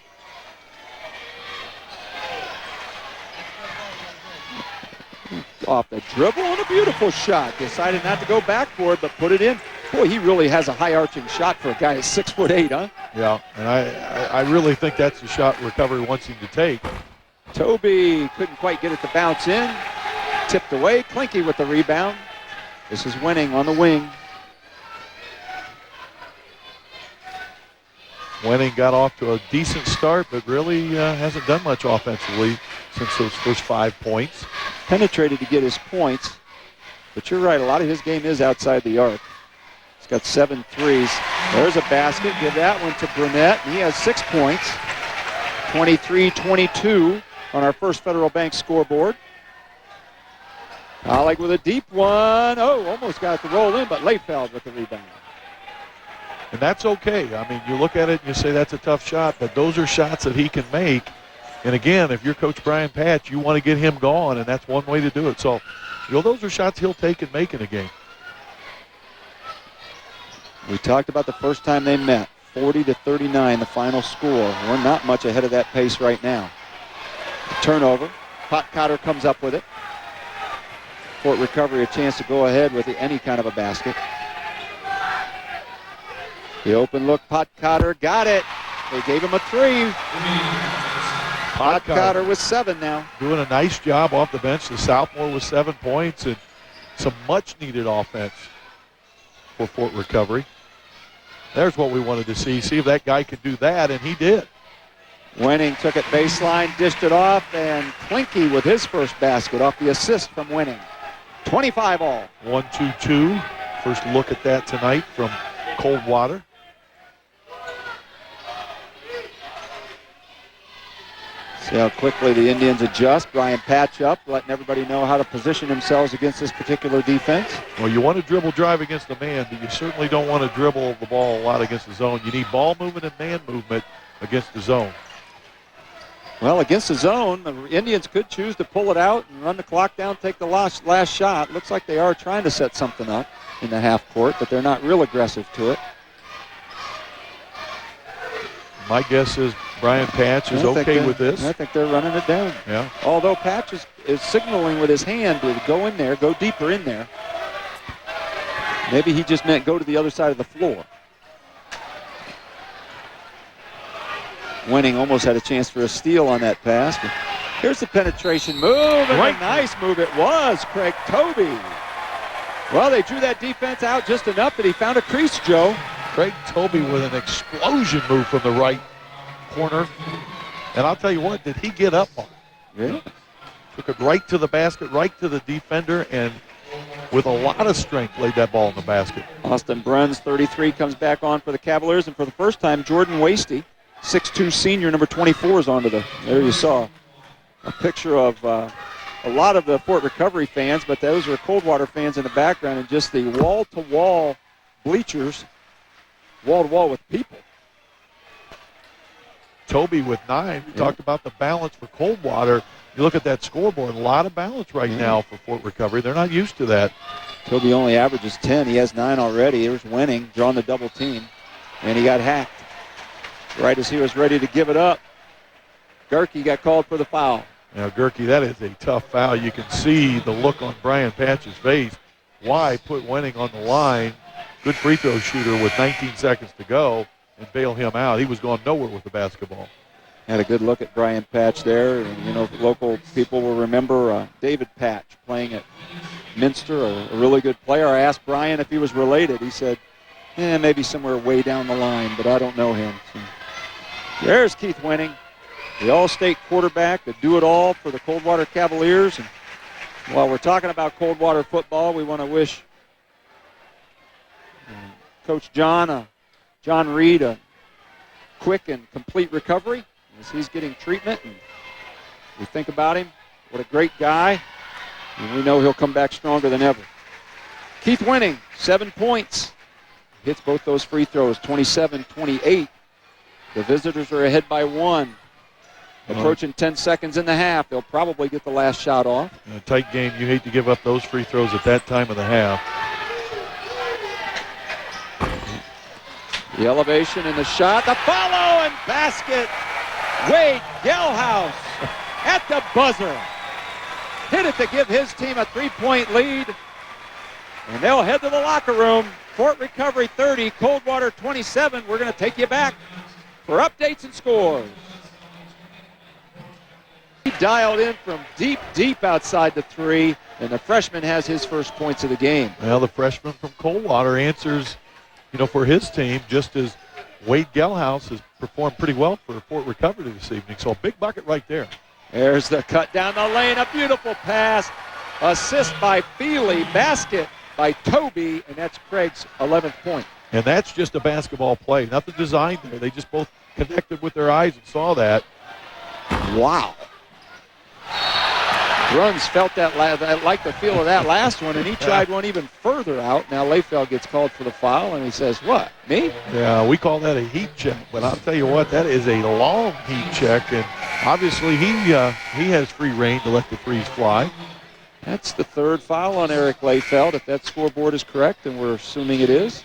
Speaker 3: Off the dribble and a beautiful shot. Decided not to go back for it, but put it in. Boy, he really has a high-arching shot for a guy that's 6'8", huh?
Speaker 6: Yeah, and I really think that's the shot Recovery wants him to take.
Speaker 3: Toby couldn't quite get it to bounce in. Tipped away. Clinky with the rebound. This is Wenning on the wing.
Speaker 6: Wenning got off to a decent start, but really hasn't done much offensively since those first 5 points.
Speaker 3: Penetrated to get his points, but you're right, a lot of his game is outside the arc. He's got 7 threes. There's a basket. Give that one to Burnett. He has 6 points. 23-22 on our First Federal Bank scoreboard. Colleague with a deep one. Oh, almost got it to roll in, but Layfeld with the rebound.
Speaker 6: And that's okay. I mean, you look at it and you say that's a tough shot, but those are shots that he can make. And again, if you're Coach Brian Patch, you want to get him going, and that's one way to do it. So, those are shots he'll take and make in a game.
Speaker 3: We talked about the first time they met, 40-39, the final score. We're not much ahead of that pace right now. The turnover. Pot Cotter comes up with it. Fort Recovery a chance to go ahead with any kind of a basket. The open look, Pot Cotter got it. They gave him a 3. Pot Cotter with 7 now.
Speaker 6: Doing a nice job off the bench. The sophomore with 7 points and some much-needed offense for Fort Recovery. There's what we wanted to see. See if that guy could do that, and he did.
Speaker 3: Wenning took it baseline, dished it off, and Clinky with his first basket off the assist from Wenning. 25 all.
Speaker 6: 1-2-2. First look at that tonight from Coldwater.
Speaker 3: See how quickly the Indians adjust. Brian Patch up, letting everybody know how to position themselves against this particular defense.
Speaker 6: Well, you want to dribble drive against the man, but you certainly don't want to dribble the ball a lot against the zone. You need ball movement and man movement against the zone.
Speaker 3: Well, against the zone, the Indians could choose to pull it out and run the clock down, take the last shot. Looks like they are trying to set something up in the half court, but they're not real aggressive to it.
Speaker 6: My guess is Brian Patch is okay with this.
Speaker 3: I think they're running it down.
Speaker 6: Yeah.
Speaker 3: Although Patch is signaling with his hand to go in there, go deeper in there. Maybe he just meant go to the other side of the floor. Wenning almost had a chance for a steal on that pass. But here's the penetration move, and a nice move it was, Craig Toby. Well, they drew that defense out just enough that he found a crease, Joe.
Speaker 6: Craig Toby with an explosion move from the right corner. And I'll tell you what, did he get up on it?
Speaker 3: Yeah.
Speaker 6: Took it right to the basket, right to the defender, and with a lot of strength laid that ball in the basket.
Speaker 3: Austin Bruns, 33, comes back on for the Cavaliers, and for the first time, Jordan Wasty, 6'2 senior, number 24, is onto the, there you saw a picture of a lot of the Fort Recovery fans, but those are Coldwater fans in the background, and just the wall-to-wall bleachers, wall-to-wall with people.
Speaker 6: Toby with 9. We talked about the balance for Coldwater. You look at that scoreboard, a lot of balance right now for Fort Recovery. They're not used to that.
Speaker 3: Toby only averages 10. He has 9 already. Here's Winning, drawing the double team, and he got hacked. Right as he was ready to give it up, Gerke got called for the foul.
Speaker 6: Now, Gerke, that is a tough foul. You can see the look on Brian Patch's face. Why put Winning on the line, good free throw shooter with 19 seconds to go, and bail him out? He was going nowhere with the basketball.
Speaker 3: Had a good look at Brian Patch there. And, you know, local people will remember David Patch playing at Minster, a really good player. I asked Brian if he was related. He said, maybe somewhere way down the line, but I don't know him. So there's Keith Winning, the All-State quarterback, the do-it-all for the Coldwater Cavaliers. And while we're talking about Coldwater football, we want to wish Coach John Reed a quick and complete recovery as he's getting treatment. And we think about him, what a great guy, and we know he'll come back stronger than ever. Keith Winning, 7 points. Hits both those free throws, 27-28. The visitors are ahead by 1. Approaching 10 seconds in the half. They'll probably get the last shot off.
Speaker 6: In a tight game, you hate to give up those free throws at that time of the half.
Speaker 3: The elevation and the shot. The follow and basket. Wade Gelhaus at the buzzer. Hit it to give his team a 3-point lead. And they'll head to the locker room. Fort Recovery 30, Coldwater 27. We're going to take you back for updates and scores. He dialed in from deep outside the 3, and the freshman has his first points of the game.
Speaker 6: Well, the freshman from Coldwater answers, for his team, just as Wade Gelhaus has performed pretty well for Fort Recovery this evening. So a big bucket right there.
Speaker 3: There's the cut down the lane, a beautiful pass. Assist by Feely, basket by Toby, and that's Craig's 11th point.
Speaker 6: And that's just a basketball play. Nothing designed there. They just both connected with their eyes and saw that.
Speaker 3: Wow. Bruns felt that, like the feel of that last one, and he tried one even further out. Now Layfeld gets called for the foul, and he says, what, me?
Speaker 6: Yeah, we call that a heat check, but I'll tell you what, that is a long heat check, and obviously he has free reign to let the threes fly.
Speaker 3: That's the 3rd foul on Eric Layfeld, if that scoreboard is correct, and we're assuming it is.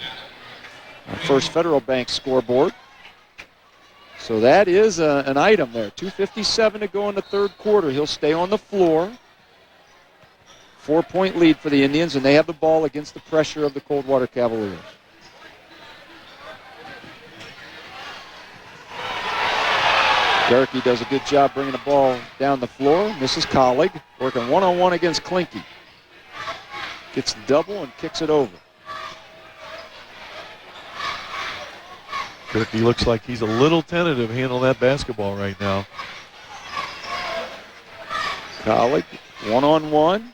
Speaker 3: Our first Federal Bank scoreboard. So that is an item there. 2:57 to go in the 3rd quarter. He'll stay on the floor. 4-point lead for the Indians, and they have the ball against the pressure of the Coldwater Cavaliers. Gerke does a good job bringing the ball down the floor. Misses Collig, working one-on-one against Klinke. Gets the double and kicks it over.
Speaker 6: Gerke looks like he's a little tentative handling that basketball right now.
Speaker 3: Collig, one-on-one.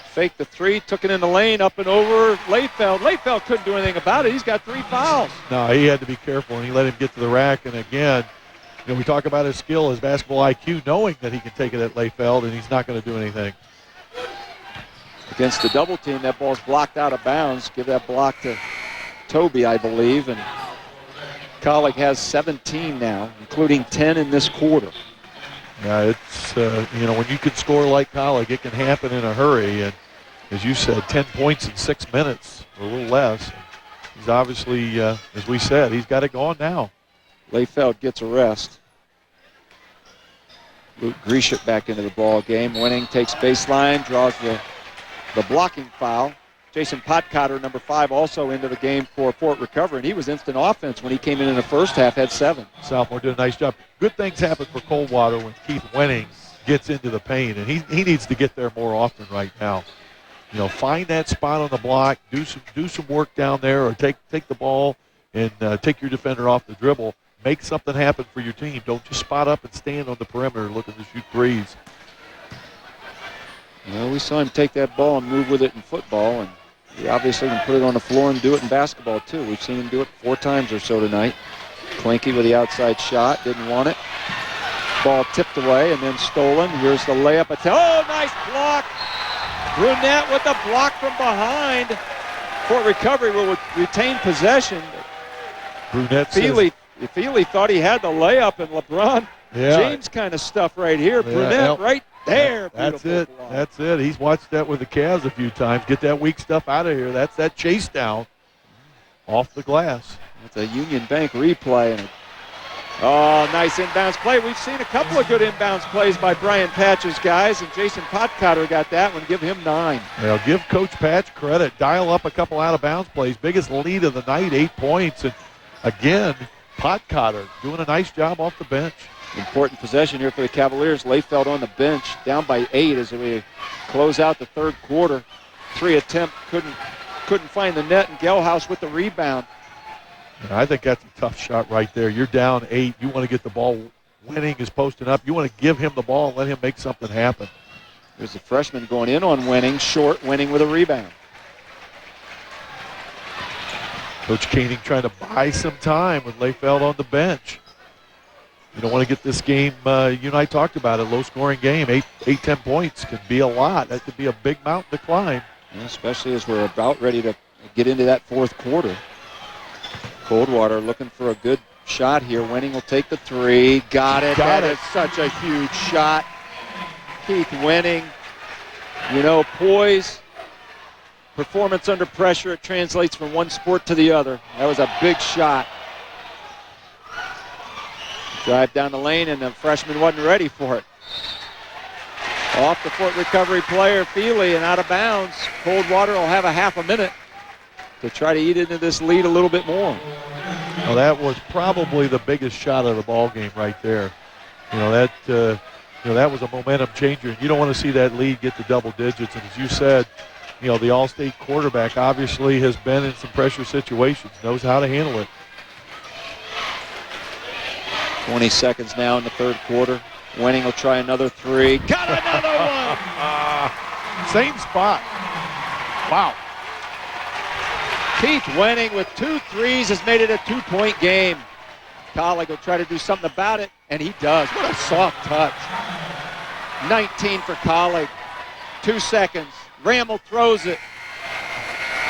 Speaker 3: Faked the 3, took it in the lane, up and over Layfeld. Layfeld couldn't do anything about it. He's got 3 fouls.
Speaker 6: No, he had to be careful, and he let him get to the rack. And again, we talk about his skill, his basketball IQ, knowing that he can take it at Layfeld, and he's not going to do anything.
Speaker 3: Against the double team, that ball's blocked out of bounds. Give that block to Toby, I believe. And Collig has 17 now, including 10 in this quarter.
Speaker 6: Yeah, it's, when you can score like Collig, it can happen in a hurry. And as you said, 10 points in 6 minutes, or a little less. He's obviously, as we said, he's got it going now.
Speaker 3: Layfeld gets a rest. Luke Grisham back into the ball game. Winning, takes baseline, draws the blocking foul. Jason Potcotter, number 5, also into the game for Fort Recovery, and he was instant offense when he came in the first half, had 7.
Speaker 6: Sophomore did a nice job. Good things happen for Coldwater when Keith Winning gets into the paint, and he needs to get there more often right now. Find that spot on the block, do some work down there, or take the ball and take your defender off the dribble. Make something happen for your team. Don't just spot up and stand on the perimeter looking to shoot threes.
Speaker 3: Well, we saw him take that ball and move with it in football, and he obviously can put it on the floor and do it in basketball, too. We've seen him do it 4 times or so tonight. Klinke with the outside shot, didn't want it. Ball tipped away and then stolen. Here's the layup. Oh, nice block. Brunette with the block from behind. Fort Recovery will retain possession.
Speaker 6: Brunette
Speaker 3: Feely Feely thought he had the layup, and LeBron James kind of stuff right here. Brunette right there.
Speaker 6: That's
Speaker 3: Beautiful
Speaker 6: it.
Speaker 3: block.
Speaker 6: That's it. He's watched that with the Cavs a few times. Get that weak stuff out of here. That's that chase down off the glass.
Speaker 3: It's a Union Bank replay. And nice inbounds play. We've seen a couple of good inbounds plays by Brian Patch's guys, and Jason Potcotter got that one. Give him 9.
Speaker 6: Well, give Coach Patch credit. Dial up a couple out-of-bounds plays. Biggest lead of the night, 8 points. And again, Potcotter doing a nice job off the bench.
Speaker 3: Important possession here for the Cavaliers. Layfeld on the bench, down by 8 as we close out the third quarter. 3 attempt, couldn't find the net, and Gelhaus with the rebound.
Speaker 6: And I think that's a tough shot right there. You're down 8. You want to get the ball. Winning is posting up. You want to give him the ball and let him make something happen.
Speaker 3: There's a freshman going in on Winning, short, Winning with a rebound.
Speaker 6: Coach Koenig trying to buy some time with Layfeld on the bench. You don't want to get this game, you and I talked about it, low-scoring game. 10 points can be a lot. That could be a big mountain to climb.
Speaker 3: Yeah, especially as we're about ready to get into that fourth quarter. Coldwater looking for a good shot here. Winning will take the 3. Got it. That is such a huge shot. Keith Winning, poise, performance under pressure. It translates from one sport to the other. That was a big shot. Drive down the lane, and the freshman wasn't ready for it. Off the Fort Recovery player, Feely, and out of bounds. Coldwater will have a half a minute to try to eat into this lead a little bit more.
Speaker 6: Well, that was probably the biggest shot of the ball game right there. That was a momentum changer. And you don't want to see that lead get to double digits. And as you said, the All-State quarterback obviously has been in some pressure situations, knows how to handle it.
Speaker 3: 20 seconds now in the third quarter. Winning will try another 3. Got another one!
Speaker 6: Same spot. Wow.
Speaker 3: Keith Winning with 2 threes has made it a 2-point game. Colleague will try to do something about it, and he does. What a soft touch. 19 for Colleague. 2 seconds. Ramel throws it.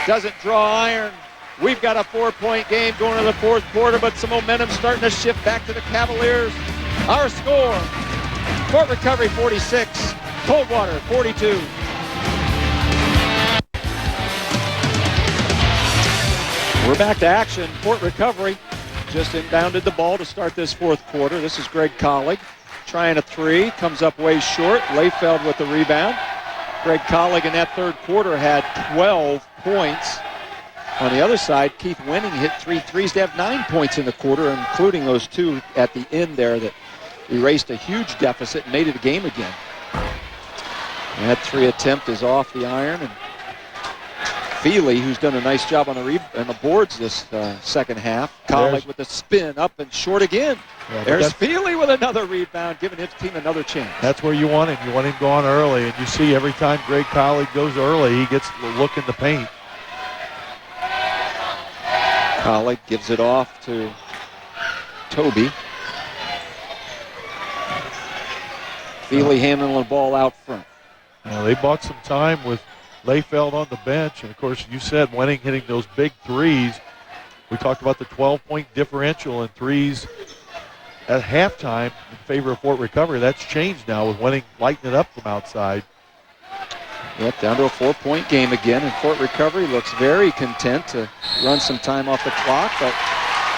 Speaker 3: Doesn't draw iron. We've got a 4-point game going to the fourth quarter, but some momentum starting to shift back to the Cavaliers. Our score, Fort Recovery 46, Coldwater 42. We're back to action. Fort Recovery just inbounded the ball to start this fourth quarter. This is Greg Colleague trying a 3, comes up way short. Layfeld with the rebound. Greg Colleague in that third quarter had 12 points. On the other side, Keith Winning hit 3 threes to have 9 points in the quarter, including those 2 at the end there that erased a huge deficit and made it a game again. And that 3 attempt is off the iron, and Feely, who's done a nice job on the boards this second half. Colleague with the spin up and short again. Yeah, there's Feely with another rebound, giving his team another chance.
Speaker 6: That's where you want him. You want him going early, and you see every time Greg Colleague goes early, he gets a look in the paint.
Speaker 3: Colleague gives it off to Toby. Feely handling the ball out front.
Speaker 6: Now they bought some time with Layfeld on the bench, and of course you said Winning hitting those big threes. We talked about the 12-point differential in threes at halftime in favor of Fort Recovery. That's changed now with Winning lighting it up from outside.
Speaker 3: Yep, down to a 4-point game again, and Fort Recovery looks very content to run some time off the clock, but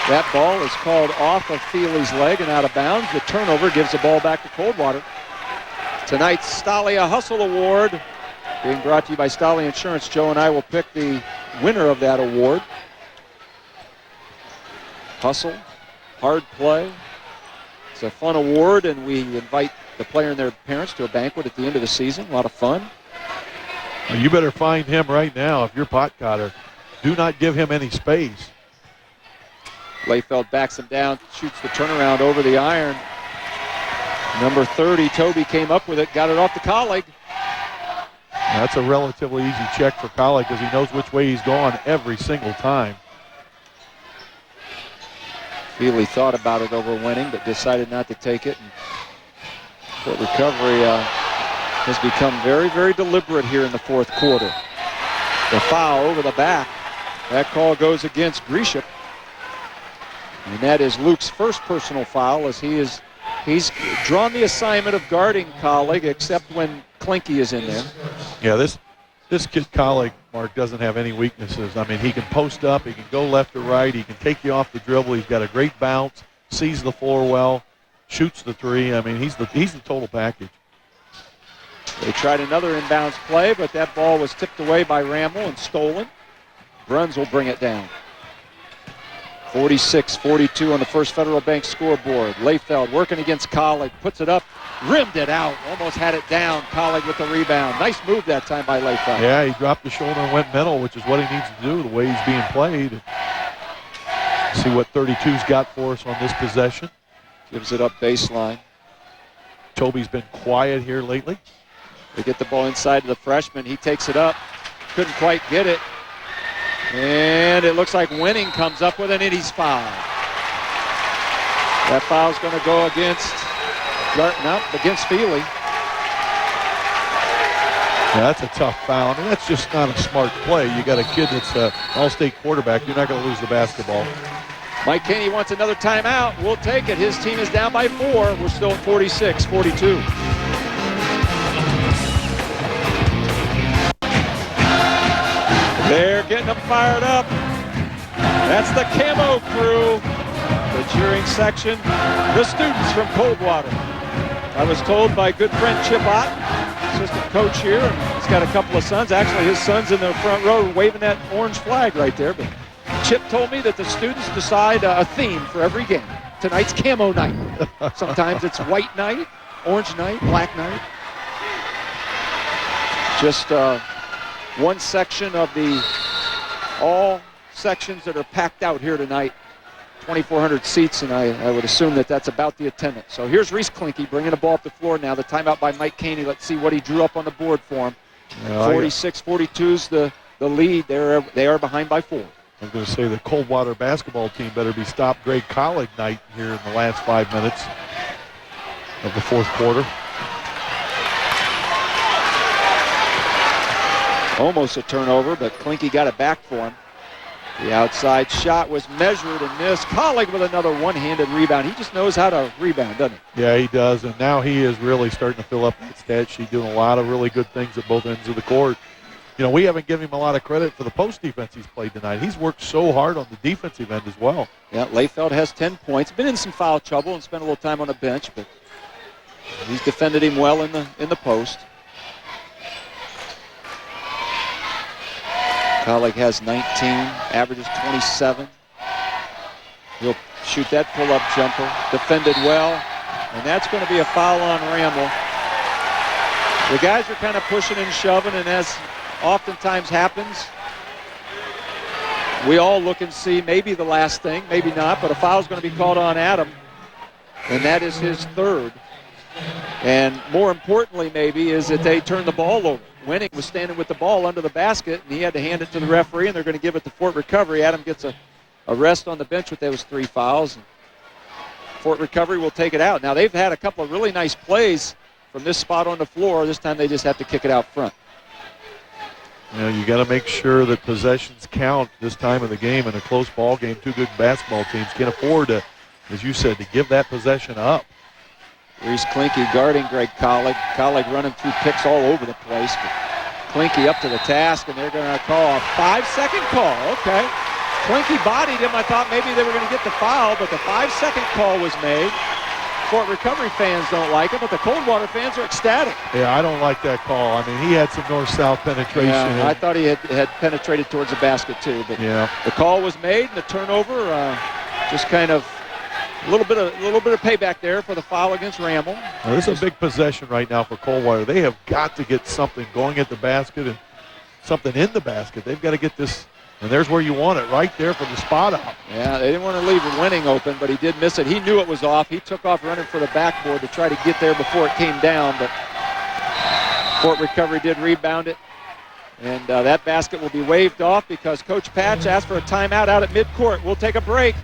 Speaker 3: that ball is called off of Feely's leg and out of bounds. The turnover gives the ball back to Coldwater. Tonight's Stalia Hustle Award being brought to you by Stalia Insurance. Joe and I will pick the winner of that award. Hustle, hard play. It's a fun award, and we invite the player and their parents to a banquet at the end of the season. A lot of fun.
Speaker 6: Well, you better find him right now if you're Potcotter. Do not give him any space.
Speaker 3: Layfeld backs him down, shoots the turnaround over the iron. Number 30, Toby came up with it, got it off the Colleague.
Speaker 6: That's a relatively easy check for Colleague because he knows which way he's going every single time.
Speaker 3: Feely thought about it over Winning, but decided not to take it. And Fort Recovery has become very, very deliberate here in the fourth quarter. The foul over the back. That call goes against Grisham. And that is Luke's first personal foul, as he's drawn the assignment of guarding Colleague, except when Klinke is in there.
Speaker 6: Yeah, this kid Colleague, Mark, doesn't have any weaknesses. I mean, he can post up, he can go left or right, he can take you off the dribble, he's got a great bounce, sees the floor well, shoots the three. I mean, he's the total package.
Speaker 3: They tried another inbounds play, but that ball was tipped away by Ramel and stolen. Bruns will bring it down. 46-42 on the First Federal Bank scoreboard. Layfeld working against Colleague, puts it up, rimmed it out, almost had it down. Colleague with the rebound. Nice move that time by Layfeld.
Speaker 6: Yeah, he dropped the shoulder and went mental, which is what he needs to do, the way he's being played. See what 32's got for us on this possession.
Speaker 3: Gives it up baseline.
Speaker 6: Toby's been quiet here lately.
Speaker 3: They get the ball inside to the freshman. He takes it up. Couldn't quite get it. And it looks like Winning comes up with an Itty's foul. That foul's going to go against Feely.
Speaker 6: Yeah, that's a tough foul. I mean, that's just not a smart play. You got a kid that's an all-state quarterback. You're not going to lose the basketball.
Speaker 3: Mike Kinney wants another timeout. We'll take it. His team is down by 4. We're still at 46-42. They're getting them fired up. That's the Camo crew, the cheering section, the students from Coldwater. I was told by good friend Chip Ott, assistant coach here, and he's got a couple of sons. Actually, his son's in the front row waving that orange flag right there. But Chip told me that the students decide a theme for every game. Tonight's Camo night. Sometimes it's white night, orange night, black night. Just one section of all sections that are packed out here tonight. 2,400 seats, and I would assume that that's about the attendance. So here's Reese Klinke bringing the ball up the floor now. The timeout by Mike Caney. Let's see what he drew up on the board for him. 46-42's the lead. They are behind by 4.
Speaker 6: I'm going to say the Coldwater basketball team better be stopped. Greg Colleague night here in the last 5 minutes of the fourth quarter.
Speaker 3: Almost a turnover, but Klinke got it back for him. The outside shot was measured and missed. Colleague with another one-handed rebound. He just knows how to rebound, doesn't he?
Speaker 6: Yeah, he does, and now he is really starting to fill up that stat sheet, doing a lot of really good things at both ends of the court. You know, we haven't given him a lot of credit for the post defense he's played tonight. He's worked so hard on the defensive end as well.
Speaker 3: Yeah, Layfeld has 10 points. Been in some foul trouble and spent a little time on the bench, but he's defended him well in the post. Colleague has 19, averages 27. He'll shoot that pull-up jumper. Defended well, and that's going to be a foul on Ramel. The guys are kind of pushing and shoving, and as oftentimes happens, we all look and see maybe the last thing, maybe not, but a foul's going to be called on Adam, and that is his third. And more importantly, maybe, is that they turn the ball over. Winning was standing with the ball under the basket, and he had to hand it to the referee, and they're going to give it to Fort Recovery. Adam gets a rest on the bench with those 3 fouls. And Fort Recovery will take it out. Now, they've had a couple of really nice plays from this spot on the floor. This time they just have to kick it out front.
Speaker 6: You know, you got to make sure that possessions count this time of the game in a close ball game. 2 good basketball teams can't afford to, as you said, to give that possession up.
Speaker 3: Reese Klinke guarding Greg Colleague. Colleague running through picks all over the place. But Klinke up to the task, and they're going to call a 5-second call. Okay. Klinke bodied him. I thought maybe they were going to get the foul, but the 5-second call was made. Fort Recovery fans don't like it, but the Coldwater fans are ecstatic.
Speaker 6: Yeah, I don't like that call. I mean, he had some north-south penetration.
Speaker 3: Yeah, I thought he had penetrated towards the basket too. But
Speaker 6: yeah,
Speaker 3: the call was made, and the turnover just kind of a little bit of payback there for the foul against Ramel.
Speaker 6: Well, this is a big possession right now for Coldwater. They have got to get something going at the basket and something in the basket. They've got to get this, and there's where you want it, right there for the spot out.
Speaker 3: Yeah, they didn't want to leave Winning open, but he did miss it. He knew it was off. He took off running for the backboard to try to get there before it came down, but Fort Recovery did rebound it. And that basket will be waved off because Coach Patch asked for a timeout out at midcourt. We'll take a break.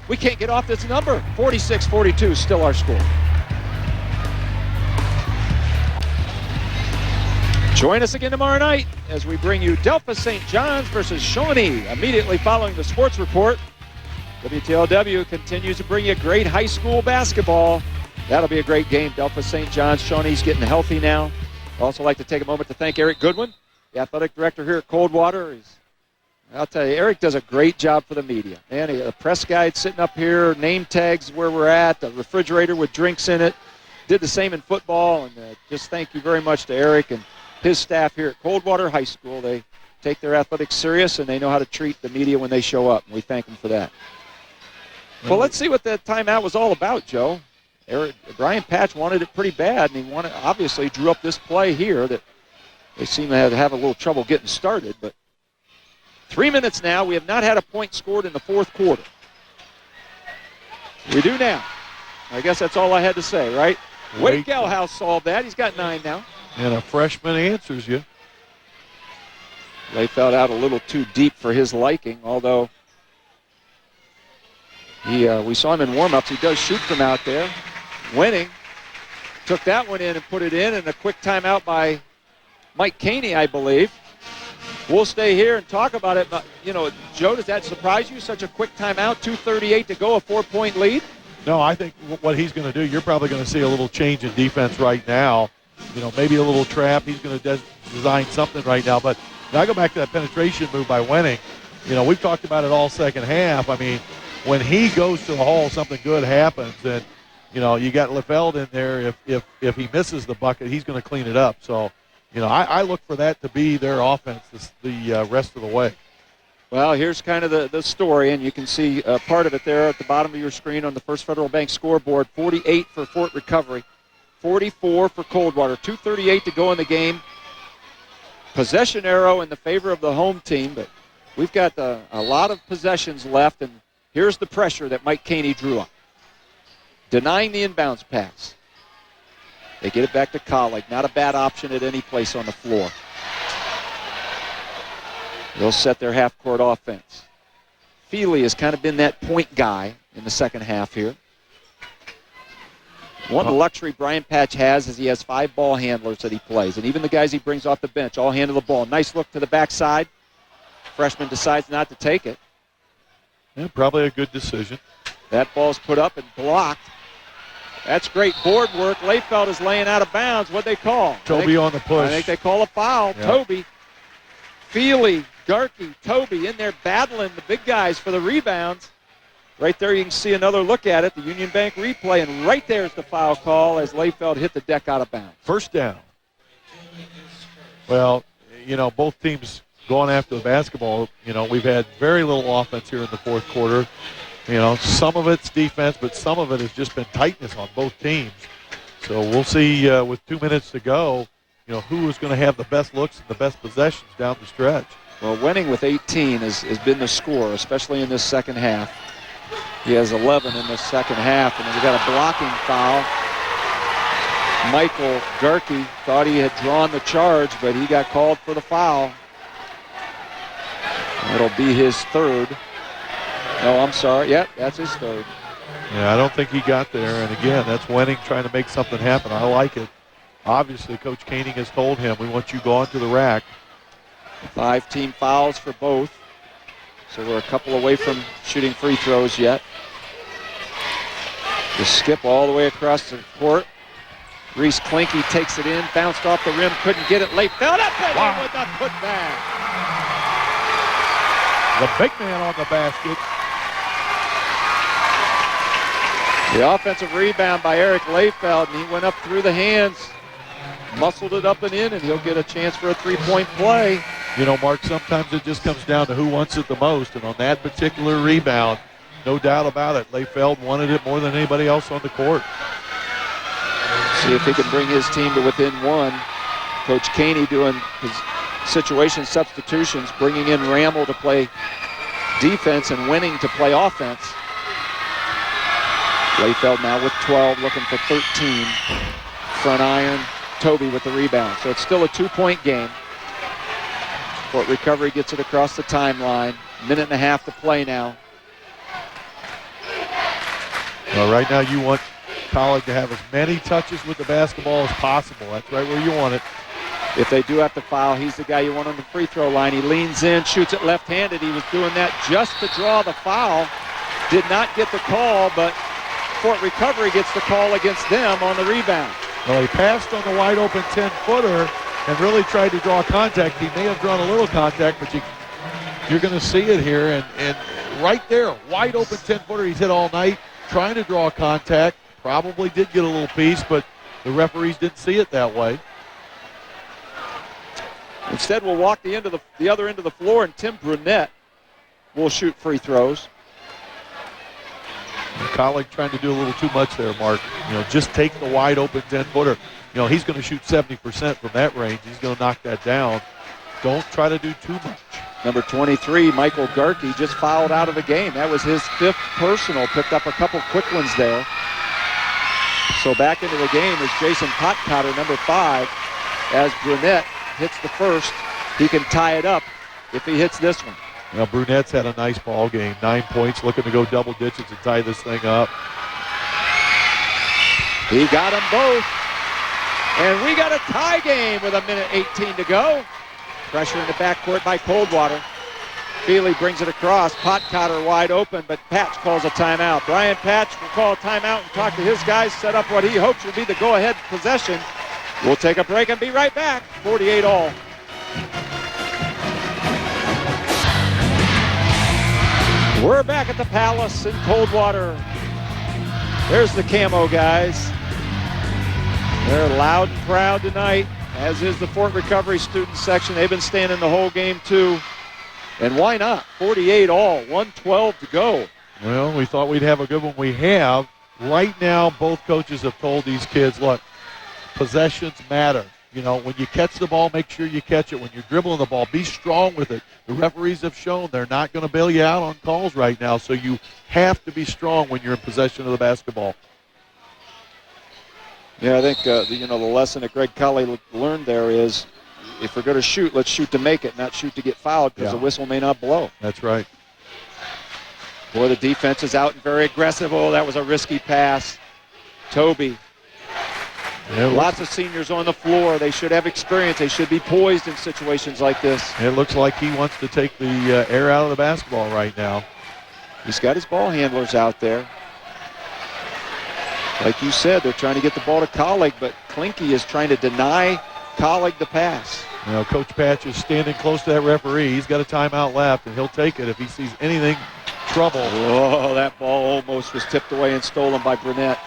Speaker 3: We can't get off this number. 46-42 still our score. Join us again tomorrow night as we bring you Delphos St. John's versus Shawnee immediately following the sports report WTLW continues to bring you great high school basketball. That'll be a great game. Delphos St. John's. Shawnee's getting healthy now. I'd also like to take a moment to thank Eric Goodwin, the athletic director here at Coldwater. I'll tell you, Eric does a great job for the media. Man, the press guide sitting up here, name tags where we're at, the refrigerator with drinks in it. Did the same in football, and just thank you very much to Eric and his staff here at Coldwater High School. They take their athletics serious, and they know how to treat the media when they show up, and we thank them for that. Well, let's see what that timeout was all about, Joe. Brian Patch wanted it pretty bad, and he obviously drew up this play here that they seem to have a little trouble getting started, but 3 minutes now. We have not had a point scored in the fourth quarter. We do now. I guess that's all I had to say, right? Wade Gelhaus solved that. He's got 9 now.
Speaker 6: And a freshman answers you.
Speaker 3: Layfeld out a little too deep for his liking, although we saw him in warm-ups. He does shoot from out there. Winning took that one in and put it in, and a quick timeout by Mike Caney, I believe. We'll stay here and talk about it. But, Joe, does that surprise you? Such a quick timeout, 2:38 to go, a 4-point lead?
Speaker 6: No, I think what he's going to do, you're probably going to see a little change in defense right now. Maybe a little trap. He's going to design something right now. But I go back to that penetration move by Wenning. We've talked about it all second half. I mean, when he goes to the hole, something good happens. And, you got Layfeld in there. If he misses the bucket, he's going to clean it up. So, I look for that to be their offense the rest of the way.
Speaker 3: Well, here's kind of the story, and you can see part of it there at the bottom of your screen on the First Federal Bank scoreboard. 48 for Fort Recovery, 44 for Coldwater. 2:38 to go in the game. Possession arrow in the favor of the home team, but we've got a lot of possessions left, and here's the pressure that Mike Caney drew up. Denying the inbounds pass. They get it back to Collig. Not a bad option at any place on the floor. They'll set their half-court offense. Feely has kind of been that point guy in the second half here. One luxury Brian Patch has is he has 5 ball handlers that he plays, and even the guys he brings off the bench all handle the ball. Nice look to the backside. Freshman decides not to take it.
Speaker 6: Yeah, probably a good decision.
Speaker 3: That ball's put up and blocked. That's great board work. Layfeld is laying out of bounds. What'd they call?
Speaker 6: Toby on the push.
Speaker 3: I think they call a foul. Yeah. Toby, Feely, Garkey, Toby in there battling the big guys for the rebounds. Right there you can see another look at it, the Union Bank replay, and right there's the foul call as Layfeld hit the deck out of bounds.
Speaker 6: First down. Well, both teams going after the basketball. We've had very little offense here in the fourth quarter. Some of it's defense, but some of it has just been tightness on both teams. So we'll see with 2 minutes to go, who is going to have the best looks and the best possessions down the stretch.
Speaker 3: Well, Wenning with 18 has been the scorer, especially in this second half. He has 11 in the second half, and then we got a blocking foul. Michael Garkey thought he had drawn the charge, but he got called for the foul. It'll be his third. No, I'm sorry. Yep, that's his third.
Speaker 6: Yeah, I don't think he got there. And again, that's Wenning trying to make something happen. I like it. Obviously, Coach Koenig has told him, we want you going to the rack.
Speaker 3: 5 team fouls for both. So we're a couple away from shooting free throws yet. The skip all the way across the court. Reese Klinke takes it in, bounced off the rim, couldn't get it. Layfeld up and in with the putback.
Speaker 6: The big man on the basket.
Speaker 3: The offensive rebound by Eric Layfeld, and he went up through the hands, muscled it up and in, and he'll get a chance for a 3-point play.
Speaker 6: Mark, sometimes it just comes down to who wants it the most, and on that particular rebound, no doubt about it, Layfeld wanted it more than anybody else on the court.
Speaker 3: See if he can bring his team to within 1. Coach Caney doing his situation substitutions, bringing in Ramble to play defense and Wenning to play offense. Layfeld now with 12, looking for 13. Front iron, Toby with the rebound. So it's still a 2-point game. Fort Recovery gets it across the timeline. 1.5 minutes to play now.
Speaker 6: Well, right now you want Collig to have as many touches with the basketball as possible. That's right where you want it.
Speaker 3: If they do have to foul, he's the guy you want on the free throw line. He leans in, shoots it left-handed. He was doing that just to draw the foul. did not get the call, but Fort Recovery gets the call against them on the rebound.
Speaker 6: Well, he passed on the wide open 10-footer and really tried to draw contact. He may have drawn a little contact, but you're going to see it here. And right there, wide open 10-footer he's hit all night, trying to draw contact. Probably did get a little piece, but the referees didn't see it that way.
Speaker 3: Instead, we'll walk the other end of the floor, and Tim Brunette will shoot free throws.
Speaker 6: Colleague trying to do a little too much there, Mark. Just take the wide open 10-footer. He's going to shoot 70% from that range. He's going to knock that down. Don't try to do too much.
Speaker 3: Number 23, Michael Garkey, just fouled out of the game. That was his 5th personal. Picked up a couple quick ones there. So back into the game is Jason Potcotter, number 5. As Brunette hits the first, he can tie it up if he hits this one.
Speaker 6: Well, Brunette's had a nice ball game. 9 points, looking to go double digits and tie this thing up.
Speaker 3: He got them both. And we got a tie game with 1:18 to go. Pressure in the backcourt by Coldwater. Feely brings it across. Potcotter wide open, but Patch calls a timeout. Brian Patch will call a timeout and talk to his guys, set up what he hopes will be the go-ahead possession. We'll take a break and be right back. 48 all. We're back at the Palace in Coldwater. There's the Camo guys. They're loud and proud tonight, as is the Fort Recovery student section. They've been standing the whole game too. And why not? 48 all, 112 to go.
Speaker 6: Well, we thought we'd have a good one. We have. Right now, both coaches have told these kids, look, possessions matter. When you catch the ball, make sure you catch it. When you're dribbling the ball, be strong with it. The referees have shown they're not going to bail you out on calls right now, so you have to be strong when you're in possession of the basketball.
Speaker 3: Yeah, I think, the lesson that Greg Colley learned there is if we're going to shoot, let's shoot to make it, not shoot to get fouled because the whistle may not blow.
Speaker 6: That's right.
Speaker 3: Boy, the defense is out and very aggressive. Oh, that was a risky pass. Toby. Yeah, lots of seniors on the floor. They should have experience. They should be poised in situations like this.
Speaker 6: It looks like he wants to take the air out of the basketball right now.
Speaker 3: He's got his ball handlers out there. Like you said, they're trying to get the ball to Colleague, but Klinke is trying to deny Colleague the pass.
Speaker 6: Coach Patch is standing close to that referee. He's got a timeout left, and he'll take it if he sees anything trouble.
Speaker 3: Oh, that ball almost was tipped away and stolen by Brunette.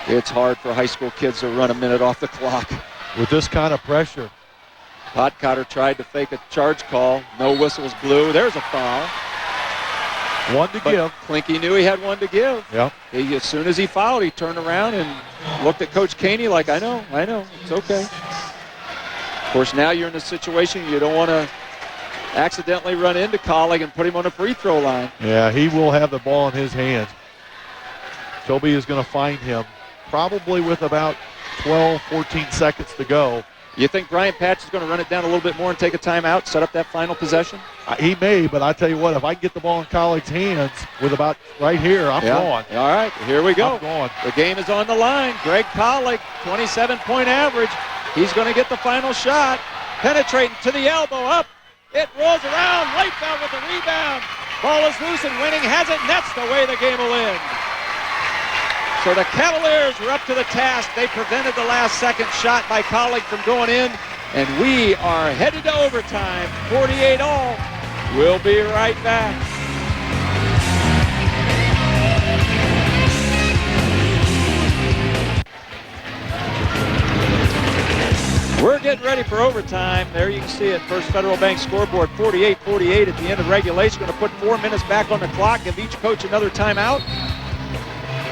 Speaker 3: It's hard for high school kids to run a minute off the clock.
Speaker 6: With this kind of pressure.
Speaker 3: Potcotter tried to fake a charge call. No whistles blew. There's a foul.
Speaker 6: One to give.
Speaker 3: Klinke knew he had one to give.
Speaker 6: Yep.
Speaker 3: As soon as he fouled, he turned around and looked at Coach Caney like, I know, it's okay. Of course, now you're in a situation you don't want to accidentally run into Colleague and put him on a free throw line.
Speaker 6: Yeah, he will have the ball in his hands. Toby is going to find him probably with about 12, 14 seconds to go.
Speaker 3: You think Brian Patch is going to run it down a little bit more and take a timeout, set up that final possession?
Speaker 6: He may, but I tell you what, if I can get the ball in Colleague's hands with about right here, I'm going.
Speaker 3: All right, here we go.
Speaker 6: I'm going.
Speaker 3: The game is on the line. Greg Colleague, 27-point average. He's going to get the final shot. Penetrating to the elbow, up. It rolls around. Leifeld with the rebound. Ball is loose and Winning has it, and that's the way the game will end. So the Cavaliers were up to the task. They prevented the last second shot by Colleague from going in. And we are headed to overtime, 48 all. We'll be right back. We're getting ready for overtime. There you can see it. First Federal Bank scoreboard, 48-48 at the end of regulation. Going to put 4 minutes back on the clock, give each coach another timeout.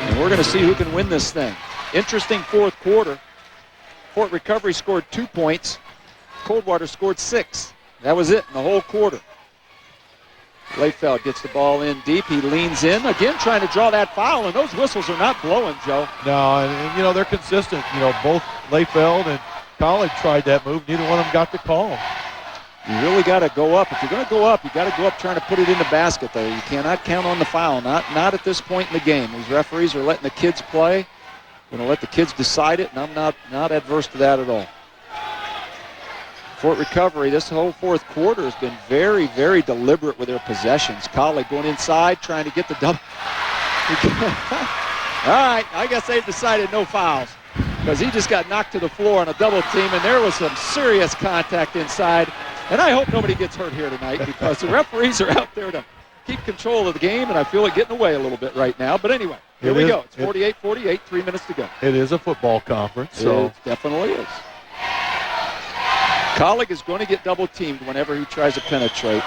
Speaker 3: And we're going to see who can win this thing. Interesting fourth quarter. Fort Recovery scored 2 points. Coldwater scored 6. That was it in the whole quarter. Leifeld gets the ball in deep. He leans in, again trying to draw that foul, and those whistles are not blowing, Joe.
Speaker 6: No, and they're consistent. Both Leifeld and Colleague tried that move. Neither one of them got the call.
Speaker 3: You really got to go up. If you're going to go up, you got to go up trying to put it in the basket, though. You cannot count on the foul, not at this point in the game. These referees are letting the kids play. Going to let the kids decide it, and I'm not adverse to that at all. Fort Recovery, this whole fourth quarter has been very, very deliberate with their possessions. Collie going inside, trying to get the double. All right, I guess they've decided no fouls because he just got knocked to the floor on a double team, and there was some serious contact inside. And I hope nobody gets hurt here tonight because the referees are out there to keep control of the game, and I feel it getting away a little bit right now. But anyway, here we go. It's 48-48, 3 minutes to go.
Speaker 6: It is a football conference, so.
Speaker 3: It definitely is. Colleague is going to get double teamed whenever he tries to penetrate.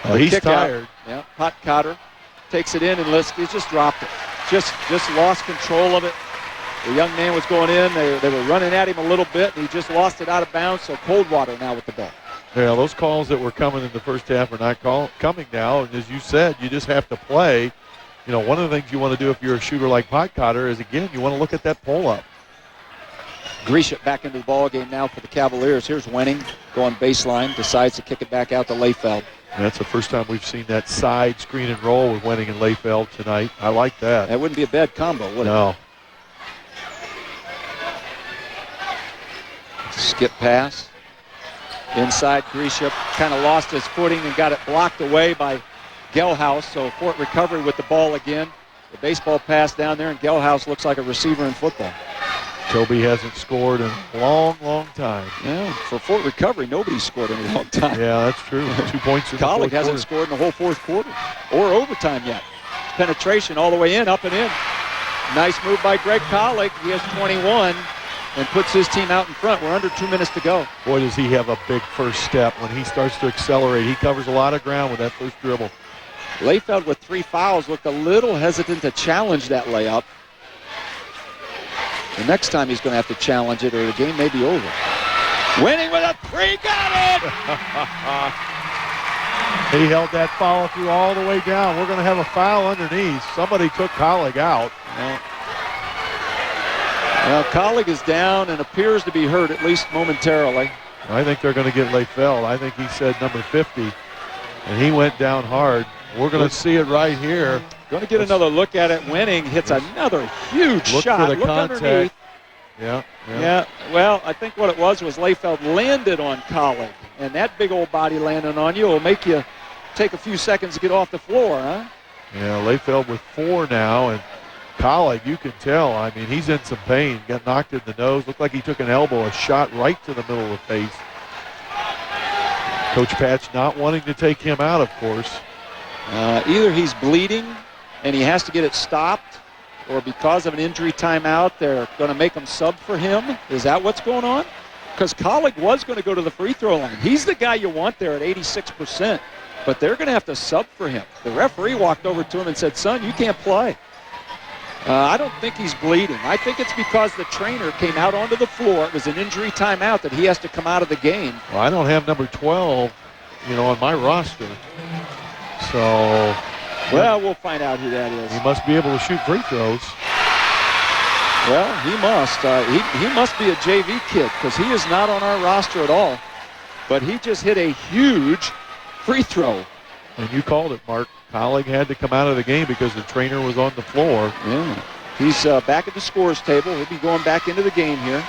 Speaker 6: Well, he's tired.
Speaker 3: Yeah, Pot Cotter takes it in, and he's just dropped it. Just lost control of it. The young man was going in. They were running at him a little bit, and he just lost it out of bounds, so Coldwater now with the ball.
Speaker 6: Yeah, those calls that were coming in the first half are not coming now, and as you said, you just have to play. You know, one of the things you want to do if you're a shooter like Pot Cotter is, again, you want to look at that pull-up.
Speaker 3: Grisham back into the ball game now for the Cavaliers. Here's Wenning going baseline, decides to kick it back out to Layfeld.
Speaker 6: And that's the first time we've seen that side screen and roll with Wenning and Layfeld tonight. I like that.
Speaker 3: That wouldn't be a bad combo, would it?
Speaker 6: No.
Speaker 3: Skip pass. Inside, Grisham kind of lost his footing and got it blocked away by Gelhaus. So Fort Recovery with the ball again. The baseball pass down there, and Gelhaus looks like a receiver in football.
Speaker 6: Toby hasn't scored in a long, long time.
Speaker 3: Yeah, for Fort Recovery, nobody's scored in a long time.
Speaker 6: Yeah, that's true. 2 points in the
Speaker 3: Colleague
Speaker 6: fourth
Speaker 3: hasn't
Speaker 6: quarter.
Speaker 3: scored in the whole fourth quarter or overtime yet. Penetration all the way in, up and in. Nice move by Greg Colleague. He has 21 and puts his team out in front. We're under 2 minutes to go.
Speaker 6: Boy, does he have a big first step when he starts to accelerate. He covers a lot of ground with that first dribble.
Speaker 3: Layfeld with 3 fouls looked a little hesitant to challenge that layup. The next time he's going to have to challenge it or the game may be over. Wenning with a 3, got it!
Speaker 6: He held that follow through all the way down. We're going to have a foul underneath. Somebody took Colleague out.
Speaker 3: Well, Colleague is down and appears to be hurt, at least momentarily.
Speaker 6: I think they're going to get Layfeld. I think he said number 50, and he went down hard. We're going to see it right here.
Speaker 3: Going to get another look at it. Wenning hits another huge shot.
Speaker 6: For the contact.
Speaker 3: Underneath.
Speaker 6: Yeah.
Speaker 3: Well, I think what it was Layfeld landed on Colleague, and that big old body landing on you will make you take a few seconds to get off the floor, huh?
Speaker 6: Yeah, Layfeld with 4 now, and Colleague, you can tell, I mean, he's in some pain. Got knocked in the nose. Looked like he took an elbow, a shot right to the middle of the face. Coach Patch not wanting to take him out, of course.
Speaker 3: Either he's bleeding and he has to get it stopped, or because of an injury timeout, they're going to make him sub for him. Is that what's going on? Because Colleague was going to go to the free throw line. He's the guy you want there at 86%, but they're going to have to sub for him. The referee walked over to him and said, son, you can't play. I don't think he's bleeding. I think it's because the trainer came out onto the floor. It was an injury timeout that he has to come out of the game.
Speaker 6: Well, I don't have number 12, on my roster. So,
Speaker 3: well, we'll find out who that is.
Speaker 6: He must be able to shoot free throws.
Speaker 3: Well, he must. He must be a JV kid because he is not on our roster at all. But he just hit a huge free throw.
Speaker 6: And you called it, Mark. Colleague had to come out of the game because the trainer was on the floor.
Speaker 3: Yeah. He's back at the scores table. He'll be going back into the game here.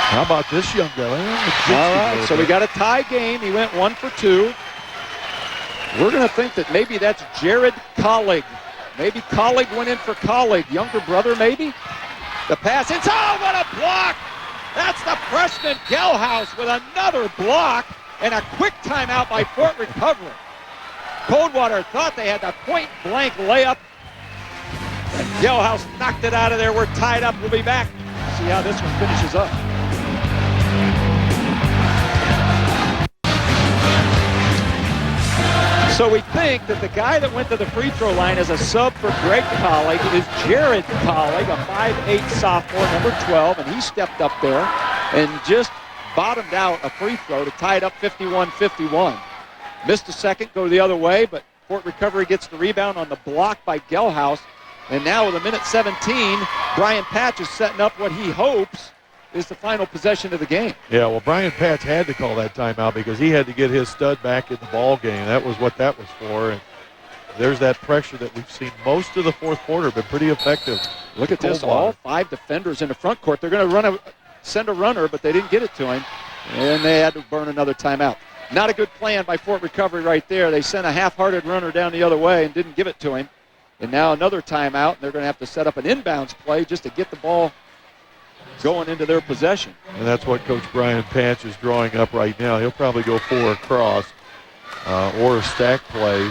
Speaker 6: How about this young guy?
Speaker 3: All right, so we got a tie game. He went 1 for 2. We're going to think that maybe that's Jared Colleague. Maybe Colleague went in for Colleague. Younger brother, maybe? The pass. It's, oh, what a block! That's the freshman Gelhaus with another block and a quick timeout by Fort Recovery. Coldwater thought they had the point-blank layup. And Gelhaus knocked it out of there. We're tied up. We'll be back. See how this one finishes up. So we think that the guy that went to the free throw line as a sub for Greg Colleague is Jared Colleague, a 5'8 sophomore, number 12, and he stepped up there and just bottomed out a free throw to tie it up 51-51. Missed a second, go the other way, but Fort Recovery gets the rebound on the block by Gelhaus. And now with 1:17, Brian Patch is setting up what he hopes is the final possession of the game.
Speaker 6: Yeah, well, Brian Patch had to call that timeout because he had to get his stud back in the ball game. That was what that was for. And there's that pressure that we've seen most of the fourth quarter, been pretty effective.
Speaker 3: Look at this, all 5 defenders in the front court. They're going to send a runner, but they didn't get it to him. And they had to burn another timeout. Not a good plan by Fort Recovery right there. They sent a half-hearted runner down the other way and didn't give it to him. And now another timeout, and they're going to have to set up an inbounds play just to get the ball going into their possession.
Speaker 6: And that's what Coach Brian Patch is drawing up right now. He'll probably go 4 across or a stack play,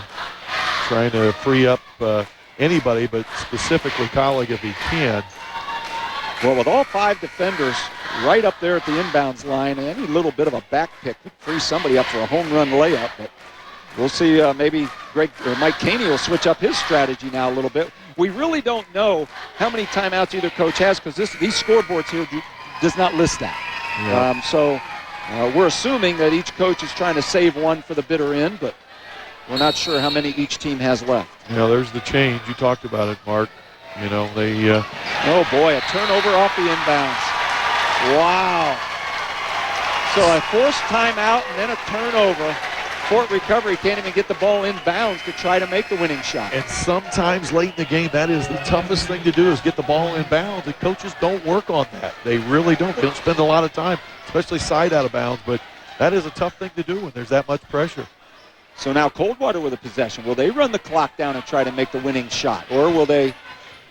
Speaker 6: trying to free up anybody, but specifically Colleague if he can.
Speaker 3: Well, with all 5 defenders right up there at the inbounds line, any little bit of a back pick could free somebody up for a home run layup. But we'll see. Maybe Mike Caney will switch up his strategy now a little bit. We really don't know how many timeouts either coach has because these scoreboards here does not list that.
Speaker 6: Yeah.
Speaker 3: So we're assuming that each coach is trying to save one for the bitter end, but we're not sure how many each team has left.
Speaker 6: You know, there's the change. You talked about it, Mark. You know, they...
Speaker 3: Oh, boy, a turnover off the inbounds. Wow. So a forced timeout and then a turnover. Fort Recovery can't even get the ball inbounds to try to make the winning shot.
Speaker 6: And sometimes late in the game, that is the toughest thing to do is get the ball inbounds. The coaches don't work on that. They really don't. They don't spend a lot of time, especially side out of bounds. But that is a tough thing to do when there's that much pressure.
Speaker 3: So now Coldwater with a possession. Will they run the clock down and try to make the winning shot? Or will they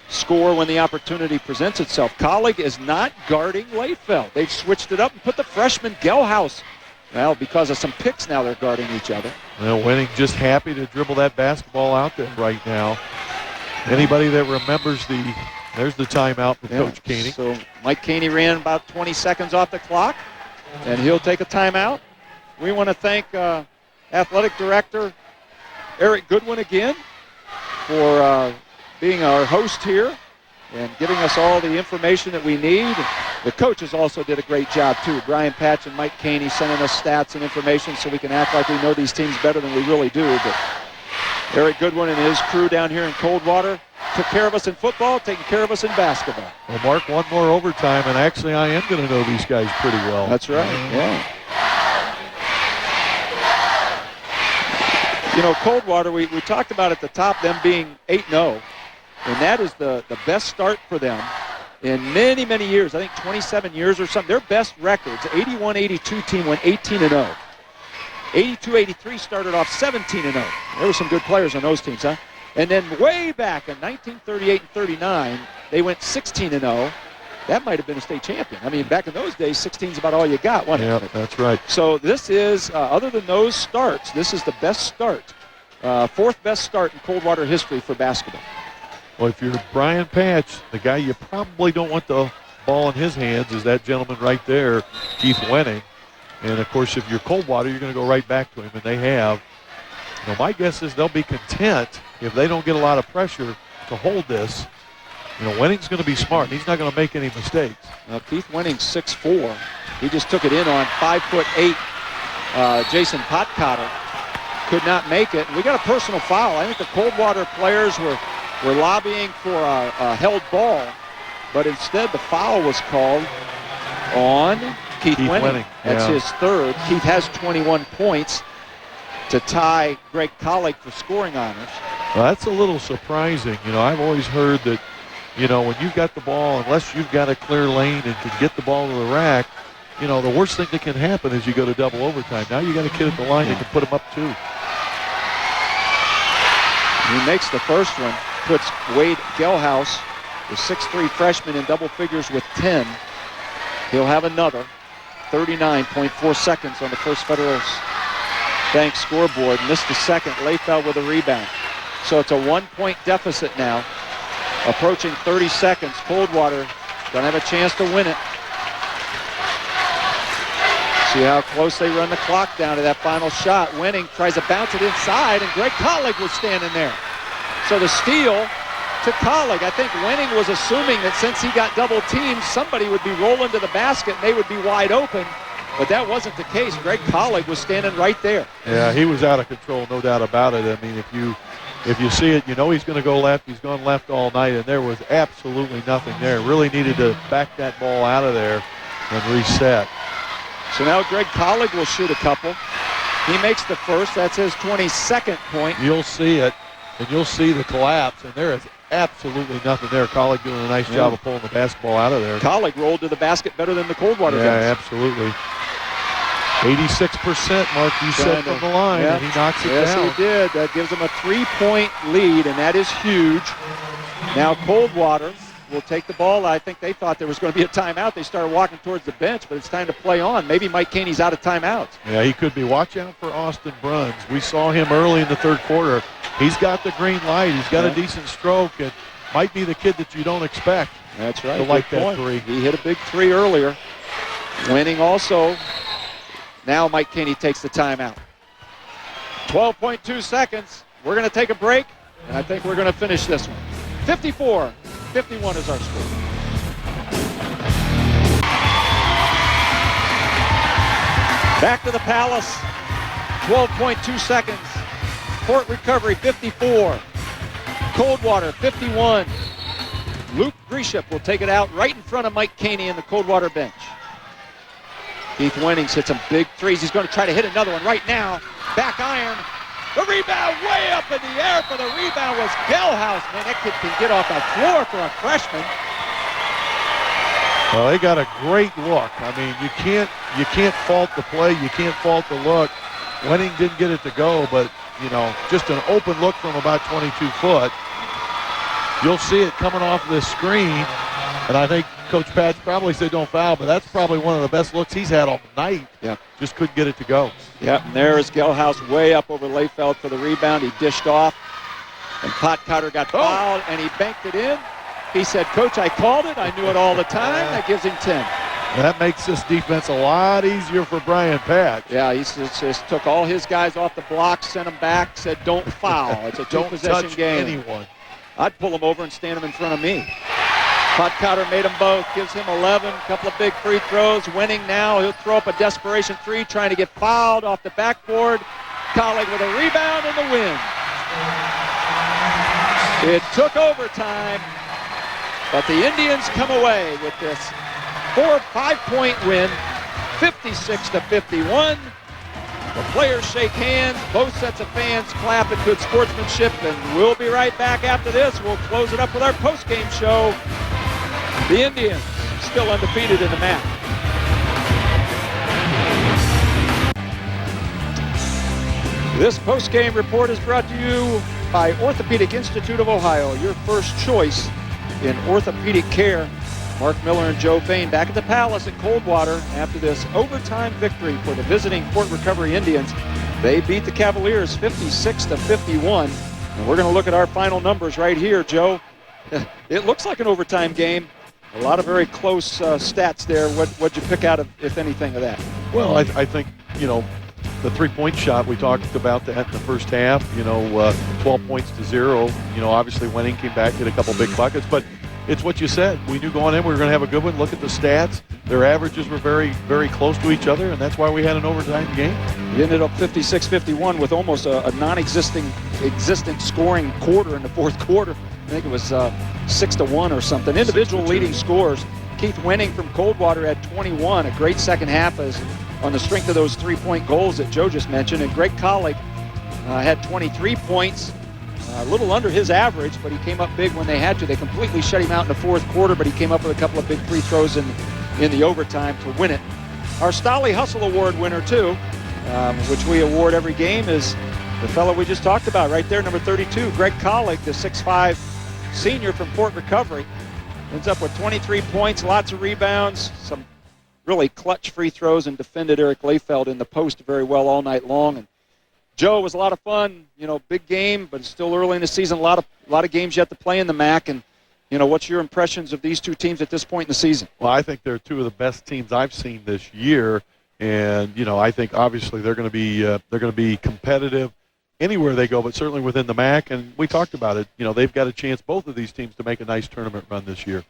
Speaker 3: score when the opportunity presents itself? Colleague is not guarding Layfeld. They've switched it up and put the freshman Gelhaus. Well, because of some picks now, they're guarding each other.
Speaker 6: Well, Winning just happy to dribble that basketball out there right now. Anybody that remembers there's the timeout for Coach Caney.
Speaker 3: So Mike Caney ran about 20 seconds off the clock, and he'll take a timeout. We want to thank Athletic Director Eric Goodwin again for being our host here and giving us all the information that we need. The coaches also did a great job, too. Brian Patch and Mike Caney sending us stats and information so we can act like we know these teams better than we really do. But Eric Goodwin and his crew down here in Coldwater took care of us in football, taking care of us in basketball.
Speaker 6: Well, Mark, one more overtime, and actually I am going to know these guys pretty well.
Speaker 3: That's right, yeah. You know, Coldwater, we talked about at the top them being 8-0. And that is the best start for them in many, many years. I think 27 years or something. Their best records, 81-82 team went 18-0. 82-83 started off 17-0. There were some good players on those teams, huh? And then way back in 1938 and 39, they went 16-0. That might have been a state champion. I mean, back in those days, 16 is about all you got, wasn't it?
Speaker 6: Yeah, that's right.
Speaker 3: So this is, other than those starts, this is the best start, 4th best start in Coldwater history for basketball.
Speaker 6: Well, if you're Brian Patch, the guy you probably don't want the ball in his hands is that gentleman right there, Keith Wenning. And, of course, if you're Coldwater, you're going to go right back to him, and they have. You know, my guess is they'll be content if they don't get a lot of pressure to hold this. You know, Wenning's going to be smart. He's not going to make any mistakes.
Speaker 3: Now, Keith Wenning's 6'4". He just took it in on 5'8". Jason Potcotter could not make it. And we got a personal foul. I think the Coldwater players were lobbying for a held ball, but instead the foul was called on Keith Wenning. That's his 3rd. Keith has 21 points to tie Greg Colleague for scoring honors.
Speaker 6: Well, that's a little surprising. You know, I've always heard that, you know, when you've got the ball, unless you've got a clear lane and can get the ball to the rack, you know, the worst thing that can happen is you go to double overtime. Now you got a kid at the line that can put him up 2.
Speaker 3: He makes the first one. Puts Wade Gelhaus, the 6'3" freshman, in double figures with 10. He'll have another. 39.4 seconds on the First Federal Bank scoreboard. Missed the second. Layfeld with a rebound. So it's a 1-point deficit now. Approaching 30 seconds. Coldwater going to have a chance to win it. See how close they run the clock down to that final shot. Wenning tries to bounce it inside, and Greg Colleague was standing there. So the steal to Colleague. I think Wenning was assuming that since he got double teamed, somebody would be rolling to the basket and they would be wide open. But that wasn't the case. Greg Colleague was standing right there.
Speaker 6: Yeah, he was out of control, no doubt about it. I mean, if you see it, you know he's going to go left. He's gone left all night, and there was absolutely nothing there. Really needed to back that ball out of there and reset.
Speaker 3: So now Greg Colleague will shoot a couple. He makes the first. That's his 22nd point.
Speaker 6: You'll see it. And you'll see the collapse, and there is absolutely nothing there. Colleague doing a nice job of pulling the basketball out of there.
Speaker 3: Colleague rolled to the basket better than the Coldwater guys.
Speaker 6: Yeah, absolutely. 86%, Mark, you said from the line,
Speaker 3: Yep.
Speaker 6: and he knocks it
Speaker 3: yes,
Speaker 6: down.
Speaker 3: Yes, he did. That gives him a 3-point lead, and that is huge. Now Coldwater will take the ball. I think they thought there was going to be a timeout. They started walking towards the bench, but it's time to play on. Maybe Mike Caney's out of timeouts.
Speaker 6: Yeah, he could be. Watch out for Austin Bruns. We saw him early in the third quarter. He's got the green light. He's got a decent stroke. It might be the kid that you don't expect.
Speaker 3: That's right.
Speaker 6: To like
Speaker 3: Good
Speaker 6: that
Speaker 3: point.
Speaker 6: three.
Speaker 3: He hit a big three earlier. Winning also. Now Mike Caney takes the timeout. 12.2 seconds. We're going to take a break, and I think we're going to finish this one. 54-51 is our score. Back to the Palace. 12.2 seconds. Fort Recovery 54. Coldwater 51. Luke Grisham will take it out right in front of Mike Caney in the Coldwater bench. Keith Wennings hits some big threes. He's going to try to hit another one right now. Back iron. The rebound way up in the air for the rebound was Gelhaus. Man, that kid can get off the floor for a freshman.
Speaker 6: Well, they got a great look. I mean, you can't fault the play. You can't fault the look. Wenning didn't get it to go, but, you know, just an open look from about 22 foot. You'll see it coming off this screen, and I think Coach Patch probably said don't foul, but that's probably one of the best looks he's had all night.
Speaker 3: Yeah.
Speaker 6: Just couldn't get it to go.
Speaker 3: Yep, and there is Gelhaus way up over Layfeld for the rebound. He dished off, and Potcotter got fouled, and he banked it in. He said, Coach, I called it. I knew it all the time. That gives him 10.
Speaker 6: That makes this defense a lot easier for Brian Patch.
Speaker 3: Yeah, he just took all his guys off the block, sent them back, said don't foul. It's a two-possession
Speaker 6: touch
Speaker 3: game.
Speaker 6: anyone.
Speaker 3: I'd pull him over and stand him in front of me. Potcotter made them both, gives him 11, a couple of big free throws. Winning now, he'll throw up a desperation three, trying to get fouled off the backboard. Colleague with a rebound and the win. It took overtime, but the Indians come away with this 4-5-point win, 56-51. The players shake hands, both sets of fans clap at good sportsmanship, and we'll be right back after this. We'll close it up with our post-game show. The Indians still undefeated in the MAC. This post-game report is brought to you by Orthopedic Institute of Ohio, your first choice in orthopedic care. Mark Miller and Joe Fain back at the Palace at Coldwater after this overtime victory for the visiting Fort Recovery Indians. They beat the Cavaliers 56-51. And we're going to look at our final numbers right here, Joe. It looks like an overtime game. A lot of very close stats there. What'd you pick out of, if anything, of that?
Speaker 6: Well, I think, you know, the three-point shot, we talked about that in the first half, 12 points to 0. You know, obviously Wenning came back, hit a couple big buckets, but it's what you said. We knew going in we were going to have a good one. Look at the stats. Their averages were very, very close to each other, and that's why we had an overtime game.
Speaker 3: We ended up 56-51 with almost a non-existent scoring quarter in the fourth quarter. I think it was 6-1 or something. Individual leading scores. Keith Wenning from Coldwater had 21. A great second half as on the strength of those three-point goals that Joe just mentioned. And Greg Collick had 23 points. A little under his average, but he came up big when they had to. They completely shut him out in the fourth quarter, but he came up with a couple of big free throws in the overtime to win it. Our Stolly Hustle Award winner, too, which we award every game, is the fellow we just talked about right there, number 32, Greg Collick, the 6'5 senior from Fort Recovery. Ends up with 23 points, lots of rebounds, some really clutch free throws, and defended Eric Layfeld in the post very well all night long. And Joe, it was a lot of fun, big game, but it's still early in the season, a lot of games yet to play in the MAC. And, what's your impressions of these two teams at this point in the season?
Speaker 6: Well, I think they're two of the best teams I've seen this year. And, I think obviously they're going to be competitive anywhere they go, but certainly within the MAC. And we talked about it. They've got a chance, both of these teams, to make a nice tournament run this year.